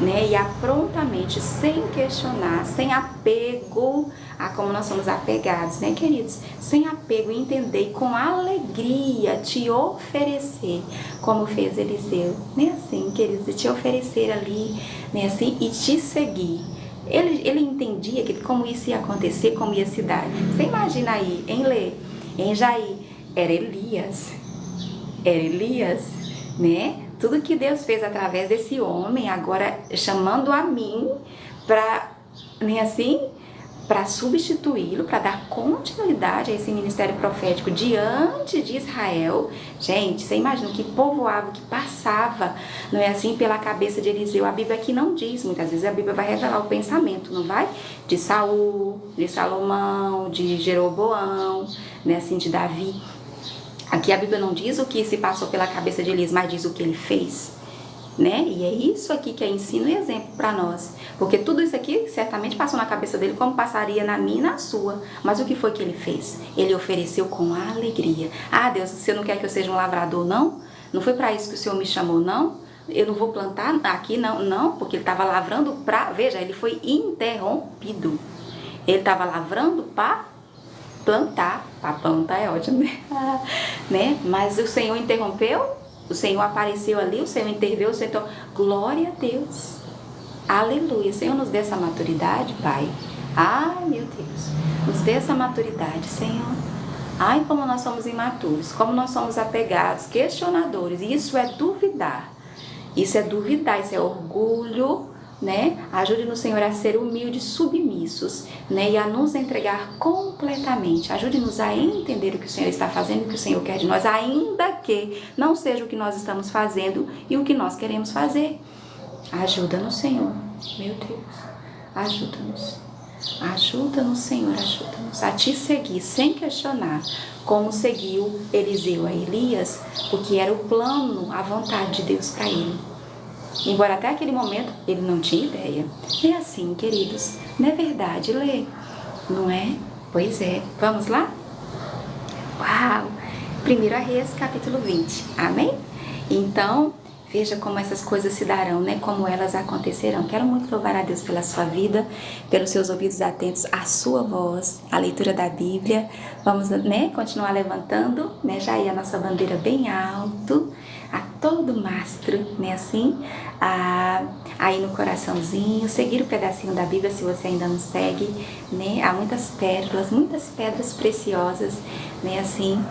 né? E a prontamente, sem questionar, sem apego a como nós somos apegados, né, queridos? Sem apego, entender e com alegria te oferecer, como fez Eliseu, né? Assim, queridos, de te oferecer ali, né? Assim, e te seguir. Ele entendia que como isso ia acontecer, como ia se dar. Você imagina aí, em Lê, em Jair, era Elias, né? Tudo que Deus fez através desse homem, agora chamando a mim para, né, assim, para substituí-lo, para dar continuidade a esse ministério profético diante de Israel. Gente, você imagina que povoado que passava, não é assim, pela cabeça de Eliseu. A Bíblia aqui não diz, muitas vezes a Bíblia vai revelar o pensamento, não vai? De Saul, de Salomão, de Jeroboão, né, assim, de Davi. Aqui a Bíblia não diz o que se passou pela cabeça de Elias, mas diz o que ele fez, né? E é isso aqui que é ensino e exemplo para nós, porque tudo isso aqui certamente passou na cabeça dele, como passaria na minha e na sua. Mas o que foi que ele fez? Ele ofereceu com alegria. Ah, Deus, você não quer que eu seja um lavrador, não? Não foi para isso que o Senhor me chamou, não? Eu não vou plantar aqui, não, porque ele estava lavrando para... Veja, ele foi interrompido. Ele estava lavrando para plantar. Para plantar é ótimo, né? Mas o Senhor interrompeu, o Senhor apareceu ali, o Senhor interveio, o Senhor... Glória a Deus. Aleluia. Senhor, nos dê essa maturidade, Pai. Ai, meu Deus. Nos dê essa maturidade, Senhor. Ai, como nós somos imaturos, como nós somos apegados, questionadores. E isso é duvidar. Isso é duvidar, isso é orgulho, né? Ajude-nos, Senhor, a ser humildes, submissos, né? E a nos entregar completamente. Ajude-nos a entender o que o Senhor está fazendo, o que o Senhor quer de nós, ainda que não seja o que nós estamos fazendo e o que nós queremos fazer. Ajuda-nos, Senhor, meu Deus, ajuda-nos. Ajuda-nos, Senhor, ajuda-nos a te seguir sem questionar, como seguiu Eliseu a Elias, porque era o plano, a vontade de Deus para ele. Embora até aquele momento ele não tinha ideia. É assim, queridos, não é verdade, Lê? Não é? Pois é. Vamos lá? Uau! 1 Reis, capítulo 20. Amém? Então, veja como essas coisas se darão, né? Como elas acontecerão. Quero muito louvar a Deus pela sua vida, pelos seus ouvidos atentos à sua voz, à leitura da Bíblia. Vamos, né, continuar levantando, né, já aí a nossa bandeira bem alto, a todo mastro, né, assim, aí no coraçãozinho, seguir o pedacinho da Bíblia se você ainda não segue, né? Há muitas pedras preciosas, né, assim,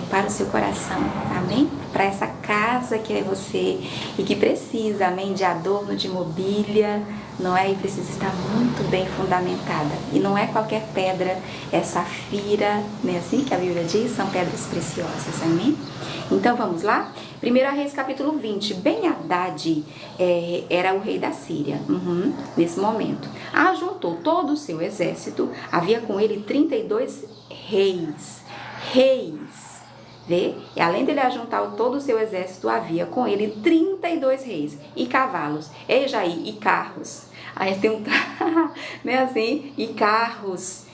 para o seu coração, amém? Para essa casa que é você e que precisa, amém, de adorno, de mobília, não é? E precisa estar muito bem fundamentada. E não é qualquer pedra, é safira, né, assim que a Bíblia diz, são pedras preciosas, amém? Então vamos lá? 1 Reis capítulo 20, Ben-Hadad era o rei da Síria, nesse momento. Ajuntou todo o seu exército, havia com ele 32 reis, vê? E além dele ajuntar todo o seu exército, havia com ele 32 reis, e cavalos, e carros. Aí tem né, assim, e carros,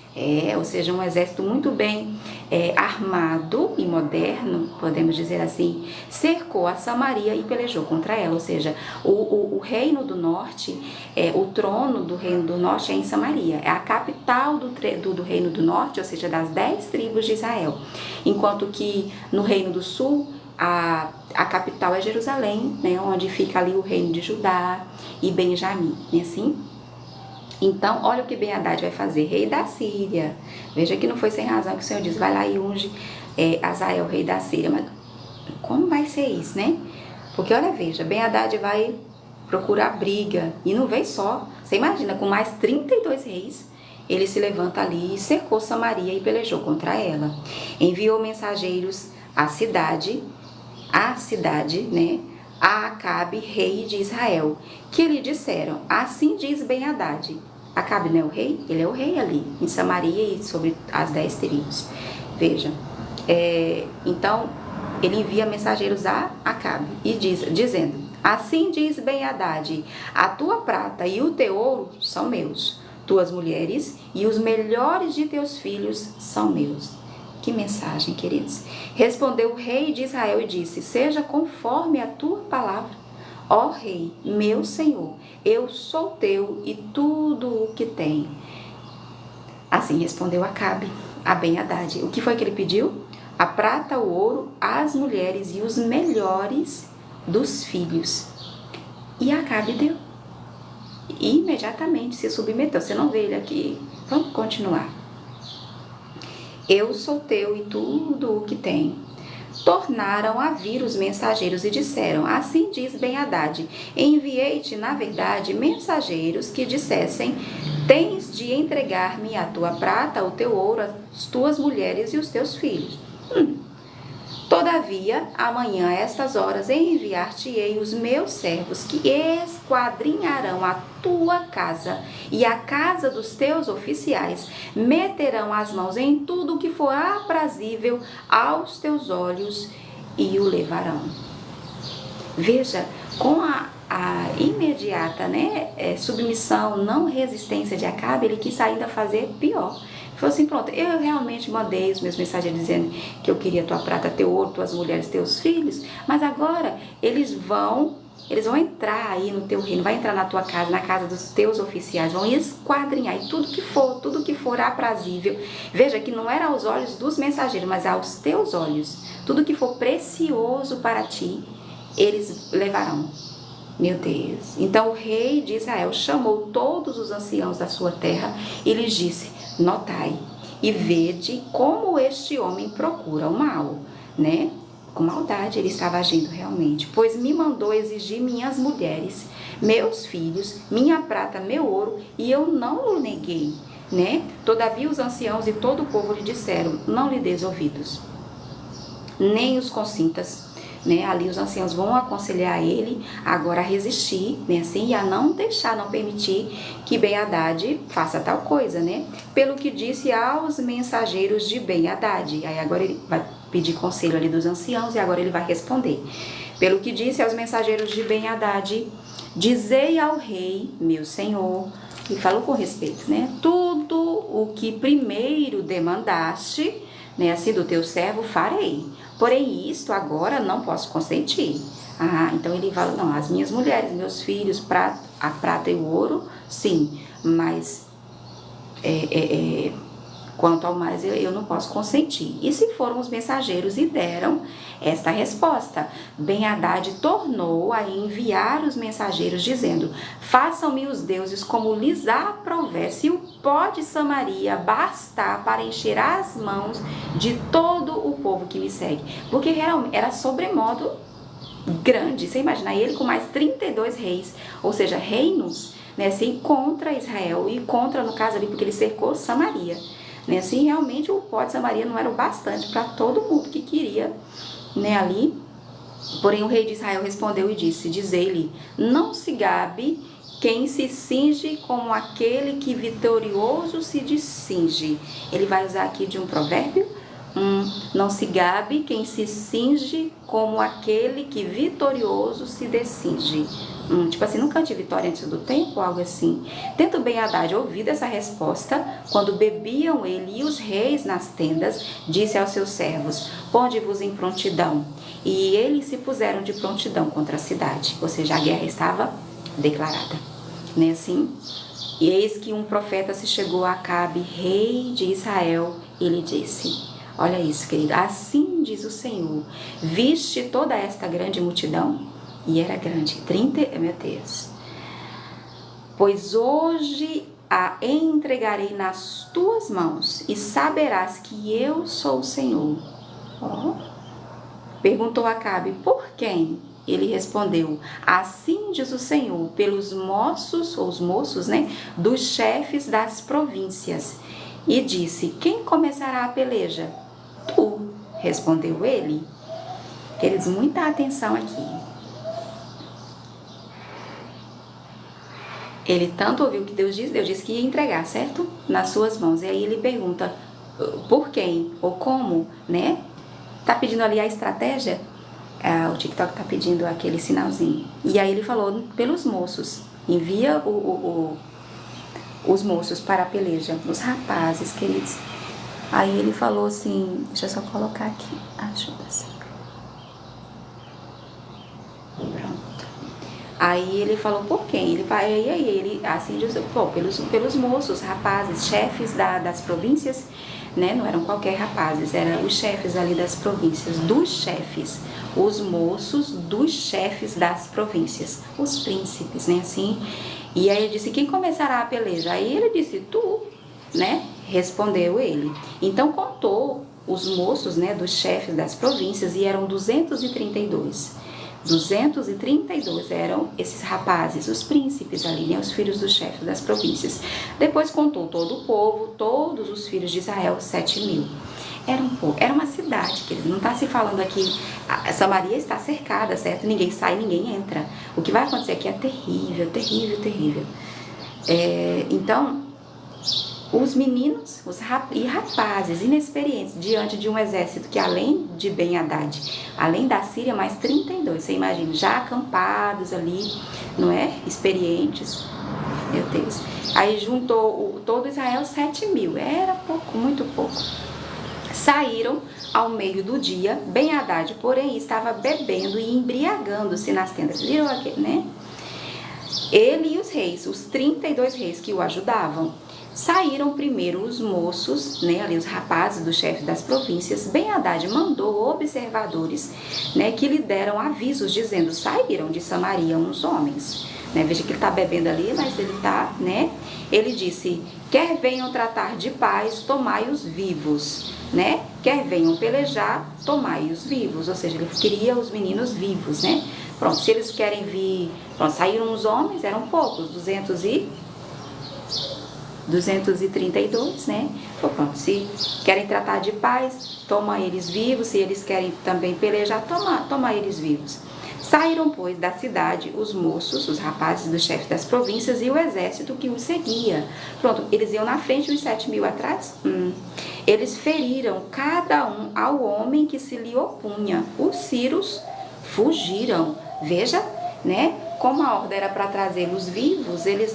ou seja, um exército muito bem armado e moderno, podemos dizer assim, cercou a Samaria e pelejou contra ela. Ou seja, o reino do norte, o trono do reino do norte é em Samaria, é a capital do reino do norte, ou seja, das 10 tribos de Israel. Enquanto que no reino do sul, a capital é Jerusalém, né, onde fica ali o reino de Judá e Benjamim, não é assim? Então, olha o que Ben-Hadad vai fazer, rei da Síria. Veja que não foi sem razão que o Senhor diz, vai lá e unge Azael, rei da Síria. Mas como vai ser isso, né? Porque, olha, veja, Ben-Hadad vai procurar briga, e não veio só. Você imagina, com mais 32 reis, ele se levanta ali e cercou Samaria e pelejou contra ela. Enviou mensageiros à cidade, né, a Acabe, rei de Israel, que lhe disseram, assim diz Ben-Hadad. Acabe não é o rei? Ele é o rei ali, em Samaria e sobre as 10 tribos. Veja, então ele envia mensageiros a Acabe e dizendo, assim diz Ben-Hadad, a tua prata e o teu ouro são meus, tuas mulheres e os melhores de teus filhos são meus. Que mensagem, queridos. Respondeu o rei de Israel e disse, seja conforme a tua palavra. Ó rei, meu senhor, eu sou teu e tudo o que tem. Assim respondeu Acabe a Ben-Hadad. O que foi que ele pediu? A prata, o ouro, as mulheres e os melhores dos filhos. E Acabe deu. E imediatamente se submeteu. Você não vê ele aqui. Vamos continuar. Eu sou teu e tudo o que tem. Tornaram a vir os mensageiros e disseram, assim diz Ben-Hadad, enviei-te, na verdade, mensageiros que dissessem, tens de entregar-me a tua prata, o teu ouro, as tuas mulheres e os teus filhos. Todavia, amanhã a estas horas enviar-te-ei os meus servos que esquadrinharão a tua casa e a casa dos teus oficiais, meterão as mãos em tudo o que for aprazível aos teus olhos e o levarão. Veja, com a imediata, submissão, não resistência de Acabe, ele quis ainda fazer pior. Falou assim, pronto, eu realmente mandei os meus mensageiros dizendo que eu queria tua prata, teu ouro, tuas mulheres, teus filhos, mas agora eles vão entrar aí no teu reino, vai entrar na tua casa, na casa dos teus oficiais, vão esquadrinhar e tudo que for aprazível. Veja que não era aos olhos dos mensageiros, mas aos teus olhos. Tudo que for precioso para ti, eles levarão. Meu Deus. Então o rei de Israel chamou todos os anciãos da sua terra e lhes disse, notai e vede como este homem procura o mal, né? Com maldade ele estava agindo realmente, pois me mandou exigir minhas mulheres, meus filhos, minha prata, meu ouro, e eu não o neguei, né? Todavia os anciãos e todo o povo lhe disseram, não lhe des ouvidos, nem os consintas. Né, ali os anciãos vão aconselhar ele agora a resistir, né, assim, e a não deixar, não permitir que Ben-Hadad faça tal coisa, né? Pelo que disse aos mensageiros de Ben-Hadad. Aí agora ele vai pedir conselho ali dos anciãos e agora ele vai responder. Pelo que disse aos mensageiros de Ben-Hadad, dizei ao rei, meu senhor, e falou com respeito, né? Tudo o que primeiro demandaste, né, assim, do teu servo farei. Porém, isto agora não posso consentir. Então ele fala, não, as minhas mulheres, meus filhos, a prata e o ouro, sim, mas quanto ao mais eu não posso consentir. E se foram os mensageiros e deram esta resposta. Ben-Hadad tornou a enviar os mensageiros dizendo, façam-me os deuses como lhes aprouver, se o pó de Samaria bastar para encher as mãos de todo o povo que me segue. Porque realmente era sobremodo grande. Você imagina ele com mais 32 reis, ou seja, reinos, né, assim, contra Israel e contra, no caso ali, porque ele cercou Samaria. Né, assim, realmente o pó de Samaria não era o bastante para todo mundo que queria, né, ali. Porém o rei de Israel respondeu e disse, diz-lhe, não se gabe quem se cinge como aquele que vitorioso se descinge. Ele vai usar aqui de um provérbio, Não se gabe quem se cinge como aquele que vitorioso se descinge. Tipo assim, não cante vitória antes do tempo, algo assim. Tendo Ben-Hadad ouvido essa resposta, quando bebiam ele e os reis nas tendas, disse aos seus servos: ponde-vos em prontidão. E eles se puseram de prontidão contra a cidade. Ou seja, a guerra estava declarada. Não é assim? E eis que um profeta se chegou a Acabe, rei de Israel, e lhe disse: olha isso, querido, assim diz o Senhor, viste toda esta grande multidão? E era grande, meu Deus. Pois hoje a entregarei nas tuas mãos, e saberás que eu sou o Senhor. Perguntou Acabe: por quem? Ele respondeu: assim diz o Senhor, pelos moços, ou os moços, dos chefes das províncias. E disse: quem começará a peleja? Tu, respondeu ele. Queridos, muita atenção aqui. Ele tanto ouviu o que Deus disse que ia entregar, certo? Nas suas mãos. E aí ele pergunta: por quem? Ou como, Tá pedindo ali a estratégia? O TikTok tá pedindo aquele sinalzinho. E aí ele falou: pelos moços. Envia os moços para a peleja. Os rapazes, queridos. Aí ele falou assim, deixa eu só colocar aqui. Ajuda, Senhor. Pronto. Aí ele falou: por quem? Ele assim diz: pelos moços, rapazes, chefes das províncias, não eram qualquer rapazes, eram os chefes ali das províncias, dos chefes, os moços dos chefes das províncias, os príncipes, assim. E aí ele disse: quem começará a peleja? Aí ele disse: tu, respondeu ele. Então contou os moços, dos chefes das províncias, e eram 232. 232 eram esses rapazes, os príncipes ali, os filhos dos chefes das províncias. Depois contou todo o povo, todos os filhos de Israel, 7.000. Era uma cidade, querido. Não está se falando aqui, Samaria está cercada, certo? Ninguém sai, ninguém entra. O que vai acontecer aqui é terrível, terrível, terrível. Então, os meninos e rapazes inexperientes diante de um exército que, além de Ben-Hadad, além da Síria, mais 32, você imagina, já acampados ali, experientes, meu Deus. Aí juntou todo Israel, 7.000, era pouco, muito pouco. Saíram ao meio do dia. Ben-Hadad, porém, estava bebendo e embriagando-se nas tendas. Viram aqui, Ele e os reis, os 32 reis que o ajudavam. Saíram primeiro os moços, ali os rapazes do chefe das províncias. Ben-Hadad mandou observadores, que lhe deram avisos, dizendo: saíram de Samaria uns homens. Veja que ele está bebendo ali, mas ele está, Ele disse: quer venham tratar de paz, tomai-os vivos, Quer venham pelejar, tomai-os vivos. Ou seja, ele queria os meninos vivos, Pronto, se eles querem vir... Pronto, saíram os homens, eram poucos, 232, Pronto, se querem tratar de paz, toma eles vivos. Se eles querem também pelejar, toma eles vivos. Saíram, pois, da cidade os moços, os rapazes dos chefes das províncias e o exército que os seguia. Pronto, eles iam na frente, os 7.000 atrás. Eles feriram cada um ao homem que se lhe opunha. Os sírios fugiram. Veja, como a ordem era para trazê-los vivos, eles,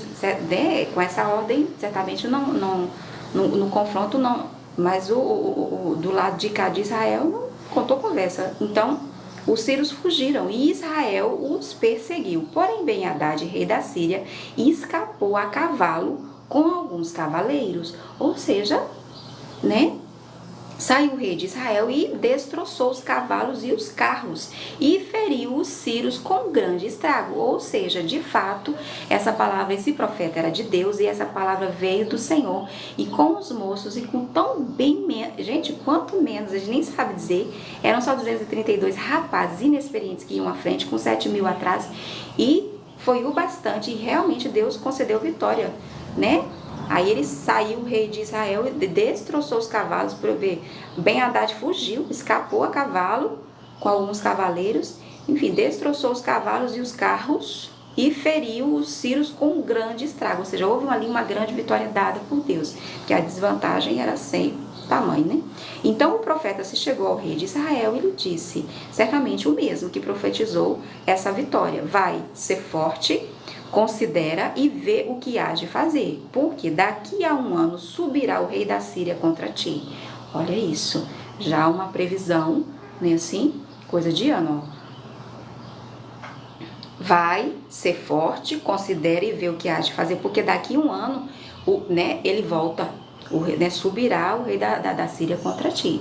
com essa ordem, certamente no confronto, não, mas do lado de cá de Israel não contou conversa. Então, os sírios fugiram e Israel os perseguiu. Porém, Ben-Hadad, rei da Síria, escapou a cavalo com alguns cavaleiros. Ou seja, saiu o rei de Israel e destroçou os cavalos e os carros e feriu os sírios com grande estrago. Ou seja, de fato, essa palavra, esse profeta era de Deus e essa palavra veio do Senhor. E com os moços e com tão bem menos, gente, quanto menos, a gente nem sabe dizer, eram só 232 rapazes inexperientes que iam à frente, com 7.000 atrás, e foi o bastante, e realmente Deus concedeu vitória, Aí ele saiu, o rei de Israel, e destroçou os cavalos, por ver. Ben-Hadad fugiu, escapou a cavalo com alguns cavaleiros, enfim, destroçou os cavalos e os carros e feriu os sírios com um grande estrago. Ou seja, houve ali uma grande vitória dada por Deus, que a desvantagem era tamanho, né? Então o profeta se chegou ao rei de Israel e lhe disse, certamente o mesmo que profetizou essa vitória: vai ser forte, considera e vê o que há de fazer, porque daqui a 1 ano subirá o rei da Síria contra ti. Olha isso, já uma previsão, né, assim, coisa de ano, ó. Vai ser forte, considera e vê o que há de fazer, porque daqui a 1 ano, né, ele volta, né, subirá o rei da Síria contra ti.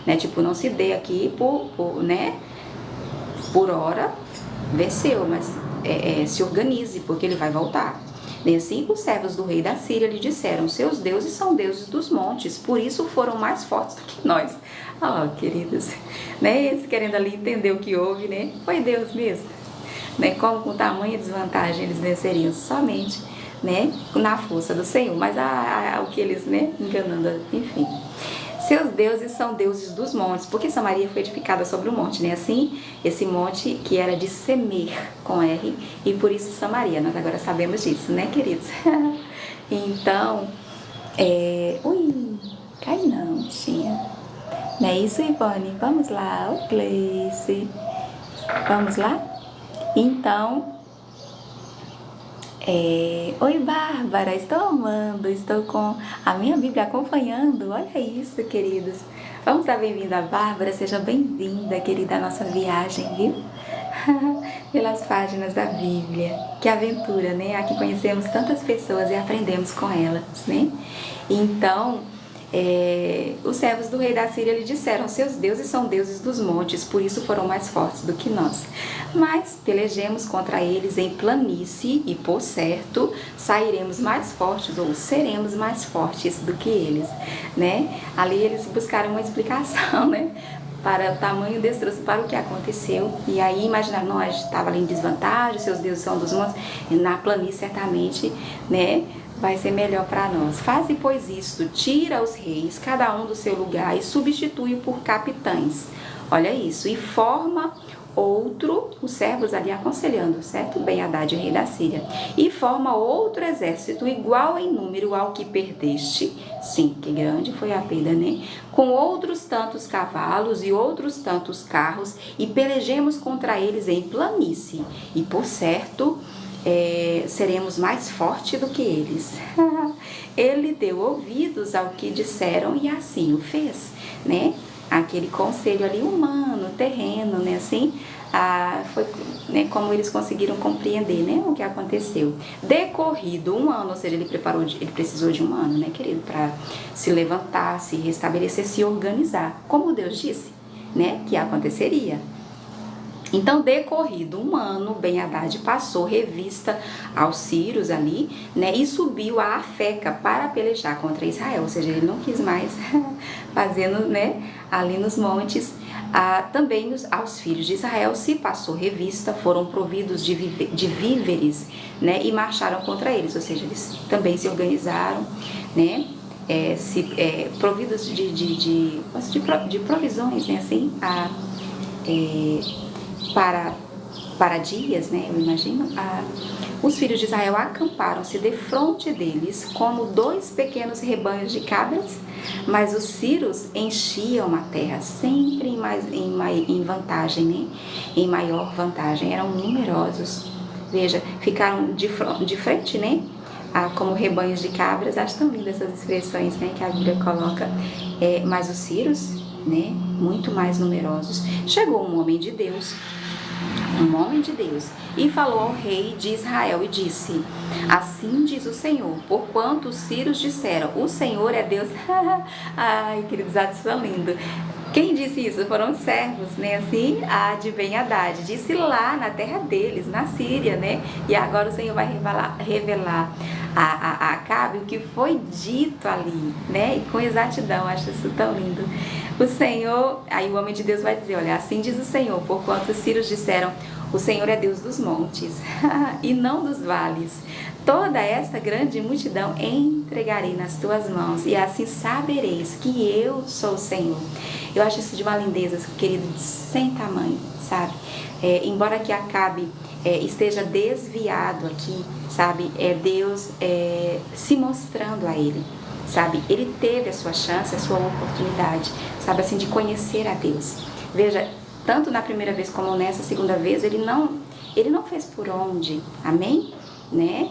Né, tipo, não se dê aqui né, por hora, venceu, mas se organize, porque ele vai voltar. E assim os servos do rei da Síria lhe disseram, seus deuses são deuses dos montes, por isso foram mais fortes do que nós. Queridos, né, eles querendo ali entender o que houve, né, foi Deus mesmo. Né, como com tamanha desvantagem eles venceriam somente, né, na força do Senhor, mas o que eles, né, enganando, enfim. Seus deuses são deuses dos montes, porque Samaria foi edificada sobre o monte, né? Assim, esse monte que era de Semer, com R, e por isso Samaria. Nós agora sabemos disso, né, queridos? Então, ui, cai não, bichinha. Não é isso, Ivone? Vamos lá, o Gleice. Vamos lá? Então, oi, Bárbara, estou amando, estou com a minha Bíblia acompanhando, olha isso, queridos. Vamos dar bem-vinda a Bárbara, seja bem-vinda, querida, à nossa viagem, viu? Pelas páginas da Bíblia. Que aventura, né? Aqui conhecemos tantas pessoas e aprendemos com elas, né? Então, os servos do rei da Síria lhe disseram, seus deuses são deuses dos montes, por isso foram mais fortes do que nós. Mas pelejemos contra eles em planície e, por certo, sairemos mais fortes ou seremos mais fortes do que eles, né? Ali eles buscaram uma explicação, né? Para o tamanho destroço, para o que aconteceu. E aí imaginaram, não, a gente estava ali em desvantagem, seus deuses são dos montes, e na planície certamente, né? Vai ser melhor para nós. Faze, pois, isto, tira os reis, cada um do seu lugar, e substitui por capitães. Olha isso, e forma outro, os servos ali aconselhando, certo? Ben-Hadad, rei da Síria. E forma outro exército, igual em número ao que perdeste. Sim, que grande foi a perda, né? Com outros tantos cavalos e outros tantos carros, e pelejemos contra eles em planície. E, por certo, seremos mais fortes do que eles. Ele deu ouvidos ao que disseram e assim o fez, né? Aquele conselho ali humano, terreno, né? Assim, foi, né, como eles conseguiram compreender, né, o que aconteceu. Decorrido 1 ano, ou seja, ele precisou de 1 ano, né, querido, para se levantar, se restabelecer, se organizar, como Deus disse, né, que aconteceria. Então, decorrido 1 ano, Ben-Hadad passou revista aos sírios ali, né, e subiu a Afeca para pelejar contra Israel, ou seja, ele não quis mais fazendo, né, ali nos montes. Também aos filhos de Israel se passou revista, foram providos de víveres, né, e marcharam contra eles, ou seja, eles também se organizaram, né, providos de provisões, né, assim, para dias, né, eu imagino, os filhos de Israel acamparam-se defronte deles como 2 pequenos rebanhos de cabras, mas os sírios enchiam a terra, sempre em vantagem, né, em maior vantagem, eram numerosos, veja, ficaram de frente, né, como rebanhos de cabras. Acho tão lindas essas expressões, né, que a Bíblia coloca, mas os sírios, né, muito mais numerosos. Chegou um homem de Deus, e falou ao rei de Israel e disse, assim diz o Senhor, porquanto os sírios disseram, o Senhor é Deus. Ai, queridos, isso é lindo. Quem disse isso? Foram os servos, né, assim, de Ben-Hadad, disse lá na terra deles, na Síria, né, e agora o Senhor vai revelar a Acabe o que foi dito ali, né, e com exatidão. Acho isso tão lindo. O Senhor, aí o homem de Deus vai dizer, olha, assim diz o Senhor, porquanto os sírios disseram, o Senhor é Deus dos montes e não dos vales. Toda esta grande multidão entregarei nas tuas mãos, e assim sabereis que eu sou o Senhor. Eu acho isso de uma lindeza, querido, sem tamanho, sabe? Embora que Acabe esteja desviado aqui, sabe? É Deus se mostrando a ele, sabe? Ele teve a sua chance, a sua oportunidade, sabe, assim, de conhecer a Deus. Veja, tanto na primeira vez como nessa segunda vez, ele não fez por onde, amém? Né?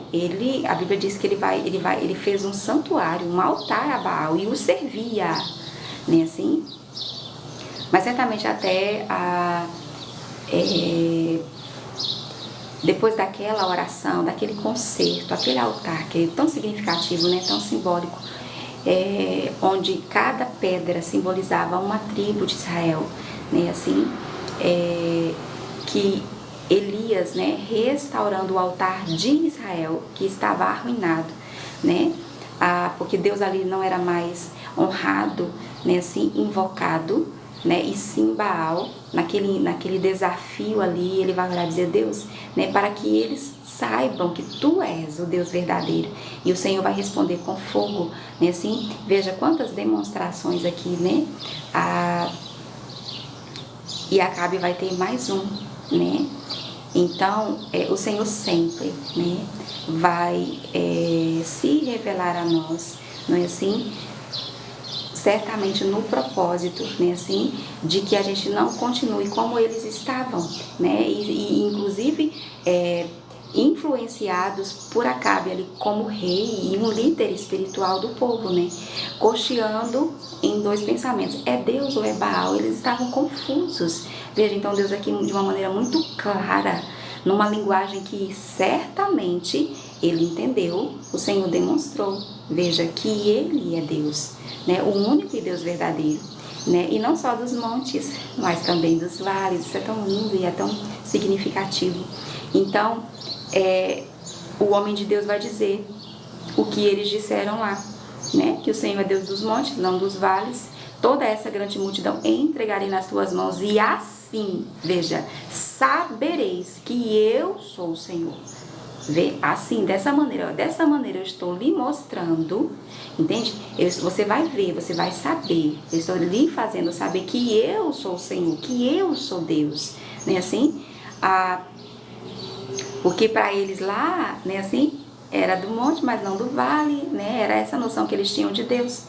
A Bíblia diz que ele fez um santuário, um altar a Baal e o servia, né, assim? Mas certamente até depois daquela oração, daquele concerto, aquele altar que é tão significativo, né, tão simbólico, onde cada pedra simbolizava uma tribo de Israel, né, assim, que Elias, né, restaurando o altar de Israel que estava arruinado, né, porque Deus ali não era mais honrado, né, assim, invocado, né, e sim Baal, naquele desafio ali, ele vai orar e dizer: Deus, né, para que eles saibam que tu és o Deus verdadeiro, e o Senhor vai responder com fogo, né, assim, veja quantas demonstrações aqui, né, e Acabe vai ter mais um, né, então o Senhor sempre, né, vai se revelar a nós, não é assim? Certamente no propósito, né, assim, de que a gente não continue como eles estavam, né, e inclusive influenciados por Acabe ali como rei e um líder espiritual do povo, né, cocheando em dois pensamentos: é Deus ou é Baal? Eles estavam confusos. Veja, então Deus aqui de uma maneira muito clara, numa linguagem que certamente ele entendeu, o Senhor demonstrou, veja, que ele é Deus, né, o único e Deus verdadeiro, né, e não só dos montes, mas também dos vales. Isso é tão lindo e é tão significativo. Então, o homem de Deus vai dizer o que eles disseram lá, né, que o Senhor é Deus dos montes, não dos vales. Toda essa grande multidão entregarei nas tuas mãos, e assim, veja, sabereis que eu sou o Senhor. Vê, assim, dessa maneira eu estou lhe mostrando, entende? Você vai ver, você vai saber, eu estou lhe fazendo saber que eu sou o Senhor, que eu sou Deus, né, assim? Porque para eles lá, né, assim, era do monte, mas não do vale, né? Era essa noção que eles tinham de Deus,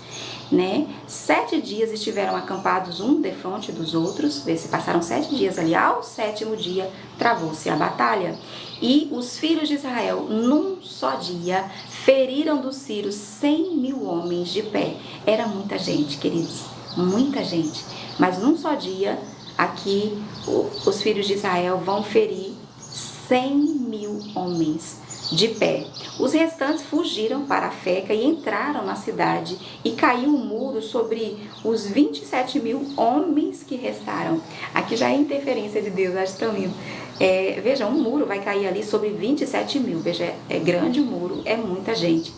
né? 7 dias estiveram acampados um defronte dos outros. Se passaram 7 dias ali. Ao 7º dia travou-se a batalha, e os filhos de Israel num só dia feriram dos sírios 100.000 homens de pé. Era muita gente, queridos, muita gente. Mas num só dia aqui os filhos de Israel vão ferir 100.000 homens de pé. Os restantes fugiram para a Feca e entraram na cidade, e caiu um muro sobre os 27.000 homens que restaram. Aqui já é interferência de Deus, acho tão lindo. Veja, um muro vai cair ali sobre 27.000. Veja, é grande o muro, é muita gente.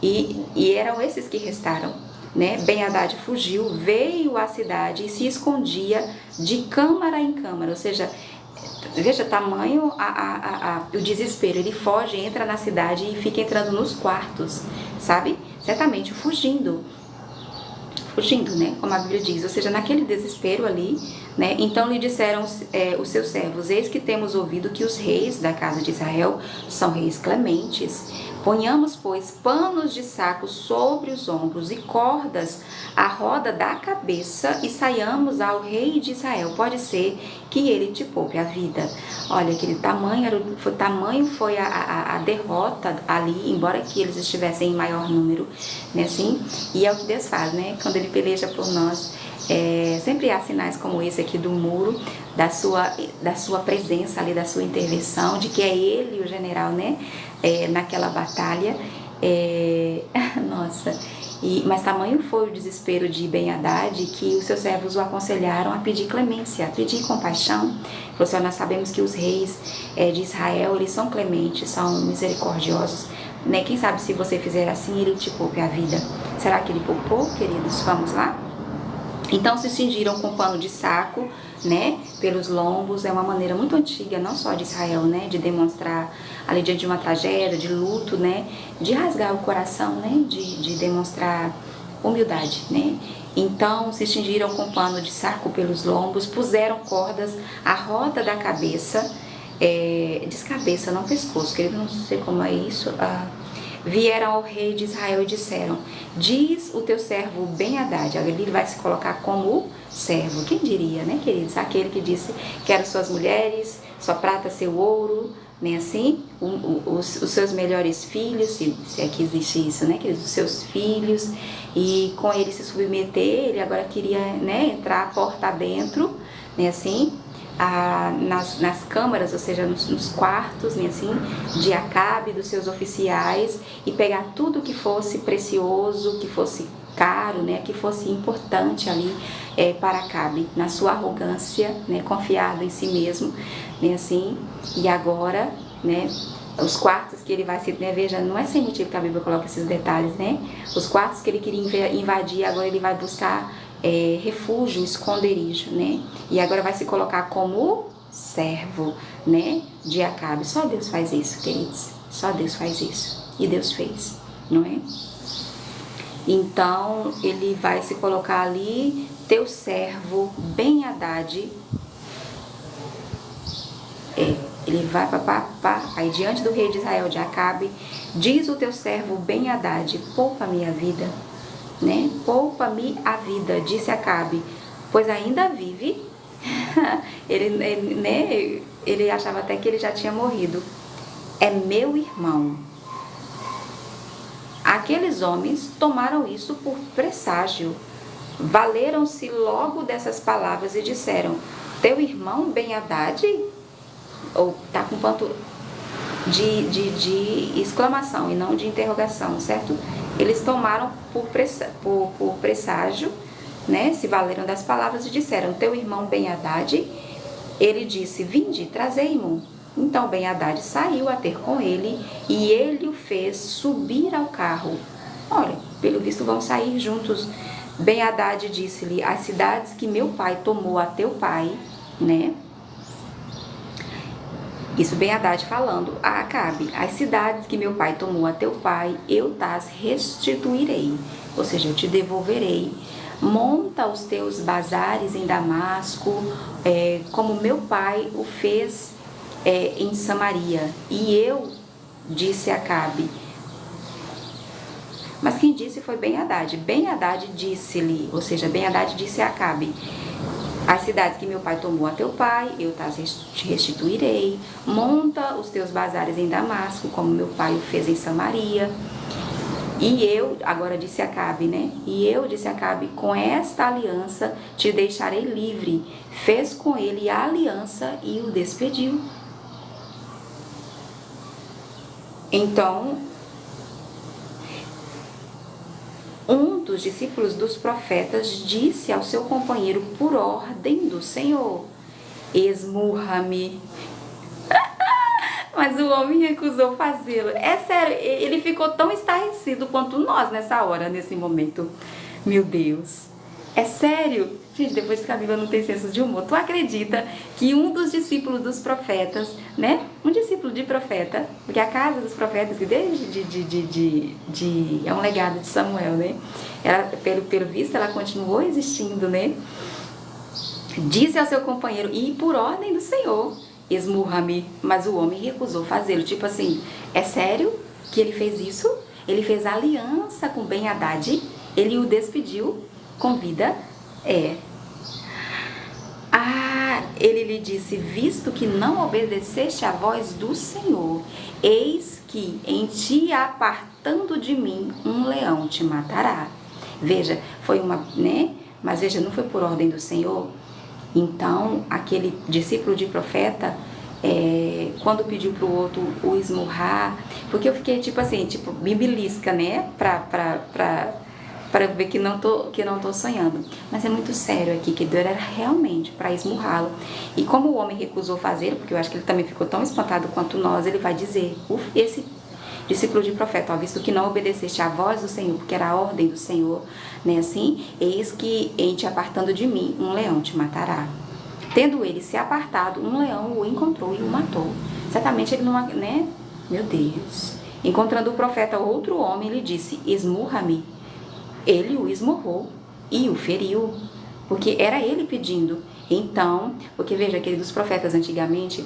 E eram esses que restaram, né? Ben-Hadad fugiu, veio à cidade e se escondia de câmara em câmara, ou seja, veja, tamanho o desespero. Ele foge, entra na cidade e fica entrando nos quartos, sabe? Certamente fugindo, né? Como a Bíblia diz, ou seja, naquele desespero ali, né? Então lhe disseram os seus servos: eis que temos ouvido que os reis da casa de Israel são reis clementes. Ponhamos, pois, panos de saco sobre os ombros e cordas à roda da cabeça, e saiamos ao rei de Israel. Pode ser que ele te poupe a vida. Olha, aquele tamanho foi a derrota ali, embora que eles estivessem em maior número, né, assim? E é o que Deus faz, né? Quando ele peleja por nós, sempre há sinais como esse aqui do muro, da sua presença ali, da sua intervenção, de que é ele o general, né? Naquela batalha. Nossa, mas tamanho foi o desespero de Ben-Hadad que os seus servos o aconselharam a pedir clemência, a pedir compaixão. Falou assim: nós sabemos que os reis de Israel, eles são clementes, são misericordiosos, né? Quem sabe se você fizer assim, ele te poupe a vida. Será que ele poupou, queridos? Vamos lá? Então se cingiram com pano de saco, né, pelos lombos. É uma maneira muito antiga, não só de Israel, né, de demonstrar ali diante de uma tragédia, de luto, né, de rasgar o coração, né, de demonstrar humildade, né. Então se cingiram com pano de saco pelos lombos, puseram cordas à roda da cabeça, descabeça, não pescoço, querido, não sei como é isso. Vieram ao rei de Israel e disseram: diz o teu servo Ben-Hadad. Ele vai se colocar como servo. Quem diria, né, queridos? Aquele que disse: quero suas mulheres, sua prata, seu ouro, né, assim, os seus melhores filhos, se é que existe isso, né, queridos? Os seus filhos, e com ele se submeter. Ele agora queria, né, entrar a porta adentro, né, assim, nas câmaras, ou seja, nos quartos, né, assim, de Acabe, dos seus oficiais, e pegar tudo que fosse precioso, que fosse caro, né, que fosse importante ali para Acabe, na sua arrogância, né, confiado em si mesmo, né, assim, e agora, né, os quartos que ele vai se, né, veja, não é sem motivo que a Bíblia coloca esses detalhes, né, os quartos que ele queria invadir, agora ele vai buscar refúgio, esconderijo, né? E agora vai se colocar como servo, né? De Acabe. Só Deus faz isso, queridos. Só Deus faz isso. E Deus fez, não é? Então, ele vai se colocar ali, teu servo Ben-Hadad. Ele vai aí diante do rei de Israel, de Acabe, diz o teu servo Ben-Hadad, poupa a minha vida, né? Poupa-me a vida, disse Acabe, pois ainda vive. Ele achava até que ele já tinha morrido. É meu irmão. Aqueles homens tomaram isso por presságio. Valeram-se logo dessas palavras e disseram: teu irmão Ben-Hadad? Ou tá com ponto de exclamação e não de interrogação, certo? Eles tomaram por presságio, né? Se valeram das palavras e disseram: teu irmão Ben-Hadad? Ele disse: vinde, trazei-mo. Então Ben-Hadad saiu a ter com ele e ele o fez subir ao carro. Olha, pelo visto vão sair juntos. Ben-Hadad disse-lhe: as cidades que meu pai tomou a teu pai, né? Isso Ben-Hadad falando a Acabe: as cidades que meu pai tomou a teu pai, eu tas restituirei, ou seja, eu te devolverei. Monta os teus bazares em Damasco, como meu pai o fez em Samaria. E eu, disse Acabe. Mas quem disse foi Ben-Hadad. Ben-Hadad disse-lhe, ou seja, Ben-Hadad disse a Acabe: as cidades que meu pai tomou a teu pai, eu te restituirei. Monta os teus bazares em Damasco, como meu pai o fez em Samaria. E eu, agora disse Acabe, né? E eu, disse Acabe, com esta aliança te deixarei livre. Fez com ele a aliança e o despediu. Então, um dos discípulos dos profetas disse ao seu companheiro por ordem do Senhor: esmurra-me. Mas o homem recusou fazê-lo. É sério, ele ficou tão estarrecido quanto nós nessa hora, nesse momento. Meu Deus. É sério. Gente, depois que a Bíblia não tem senso de humor, tu acredita que um dos discípulos dos profetas, né? Um discípulo de profeta, porque a casa dos profetas, que desde é um legado de Samuel, né? Ela, pelo visto, ela continuou existindo, né? Disse ao seu companheiro: e por ordem do Senhor, esmurra-me. Mas o homem recusou fazê-lo. Tipo assim, é sério que ele fez isso? Ele fez aliança com Ben-Hadad, ele o despediu com vida. Ele lhe disse: visto que não obedeceste à voz do Senhor, eis que em ti apartando de mim um leão te matará. Veja, foi uma, né? Mas veja, não foi por ordem do Senhor. Então, aquele discípulo de profeta, quando pediu pro outro o esmurrar, porque eu fiquei tipo assim, me belisca, né? Para ver que não tô sonhando. Mas é muito sério aqui, que Deus era realmente para esmurrá-lo. E como o homem recusou fazê-lo, porque eu acho que ele também ficou tão espantado quanto nós, ele vai dizer: esse discípulo de profeta, ó, visto que não obedeceste à voz do Senhor, porque era a ordem do Senhor, né, assim, eis que em te apartando de mim, um leão te matará. Tendo ele se apartado, um leão o encontrou e o matou. Certamente ele não, né? Meu Deus. Encontrando o profeta outro homem, ele disse: esmurra-me. Ele o esmurrou e o feriu, porque era ele pedindo. Então, porque veja, queridos, profetas antigamente,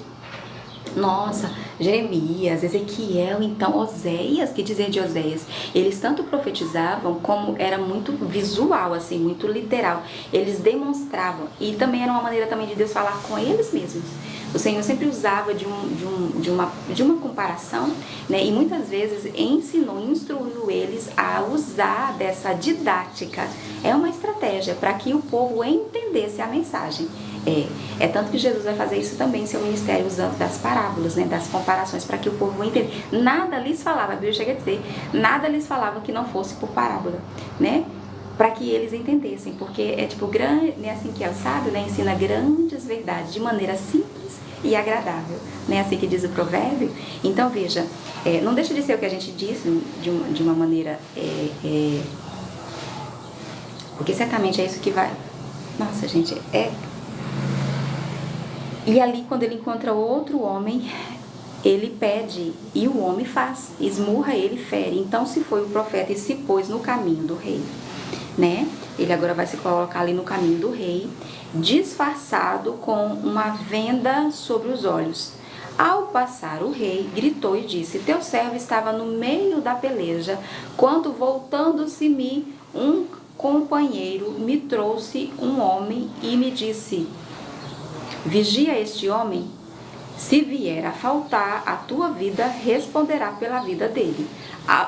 Nossa, Jeremias, Ezequiel, então Oséias, que dizer de Oséias? Eles tanto profetizavam como era muito visual, assim, muito literal. Eles demonstravam e também era uma maneira também de Deus falar com eles mesmos. O Senhor sempre usava de uma comparação, né? E muitas vezes ensinou, instruiu eles a usar dessa didática. É uma estratégia para que o povo entendesse a mensagem. É tanto que Jesus vai fazer isso também em seu ministério, usando das parábolas, né, das comparações, para que o povo entenda. Nada lhes falava, a Bíblia chega a dizer, nada lhes falava que não fosse por parábola, né? Para que eles entendessem, porque é tipo grande, né, assim que é o sábio, né, ensina grandes verdades de maneira simples e agradável, né, assim que diz o provérbio. Então veja, não deixa de ser o que a gente disse de uma maneira, porque certamente é isso que vai. Nossa, gente, E ali, quando ele encontra outro homem, ele pede e o homem faz, esmurra ele, fere. Então se foi o profeta e se pôs no caminho do rei, né? Ele agora vai se colocar ali no caminho do rei, disfarçado com uma venda sobre os olhos. Ao passar o rei, gritou e disse: teu servo estava no meio da peleja, quando voltando-se-me um companheiro, me trouxe um homem e me disse: vigia este homem, se vier a faltar a tua vida, responderá pela vida dele,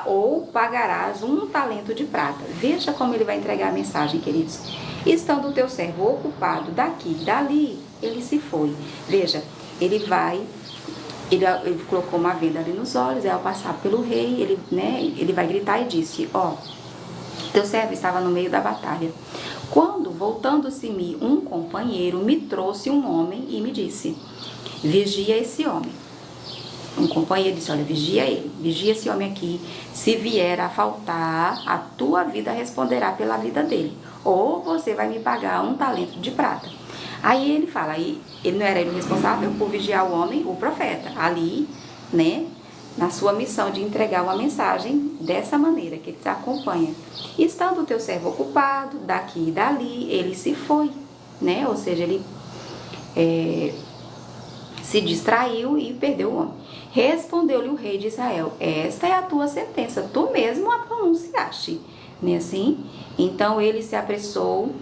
ou pagarás 1 talento de prata. Veja como ele vai entregar a mensagem, queridos. Estando o teu servo ocupado daqui e dali, ele se foi. Veja, ele colocou uma venda ali nos olhos, e ao passar pelo rei, ele vai gritar e disse: teu servo estava no meio da batalha. Quando, voltando-se-me um companheiro, me trouxe um homem e me disse: vigia esse homem. Um companheiro disse: olha, vigia ele, vigia esse homem aqui. Se vier a faltar, a tua vida responderá pela vida dele, ou você vai me pagar 1 talento de prata. Aí ele fala, ele não era ele responsável por vigiar o homem, o profeta, ali, né, na sua missão de entregar uma mensagem dessa maneira, que ele te acompanha. Estando o teu servo ocupado, daqui e dali, ele se foi, né, ou seja, ele se distraiu e perdeu o homem. Respondeu-lhe o rei de Israel: esta é a tua sentença, tu mesmo a pronunciaste, não é assim? Então ele se apressou,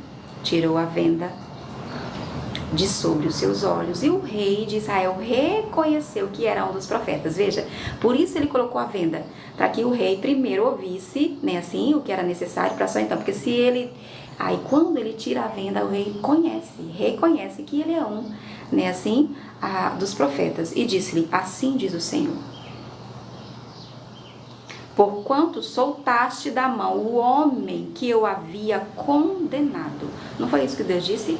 tirou a venda de sobre os seus olhos, e o rei de Israel reconheceu que era um dos profetas. Veja, por isso ele colocou a venda, para que o rei primeiro ouvisse, né, assim, o que era necessário para só então, porque se ele, aí quando ele tira a venda, o rei reconhece que ele é um, né, assim, dos profetas, e disse-lhe: assim diz o Senhor, porquanto soltaste da mão o homem que eu havia condenado. Não foi isso que Deus disse?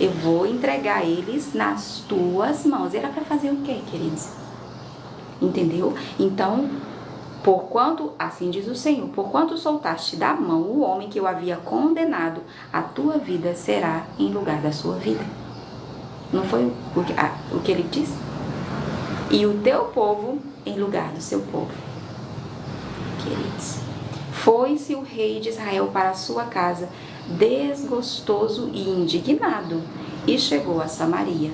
Eu vou entregar eles nas tuas mãos. Era para fazer o quê, queridos? Entendeu? Então, porquanto, assim diz o Senhor, porquanto soltaste da mão o homem que eu havia condenado, a tua vida será em lugar da sua vida. Não foi o que ele disse? E o teu povo em lugar do seu povo. Queridos, foi-se o rei de Israel para a sua casa, desgostoso e indignado, e chegou a Samaria.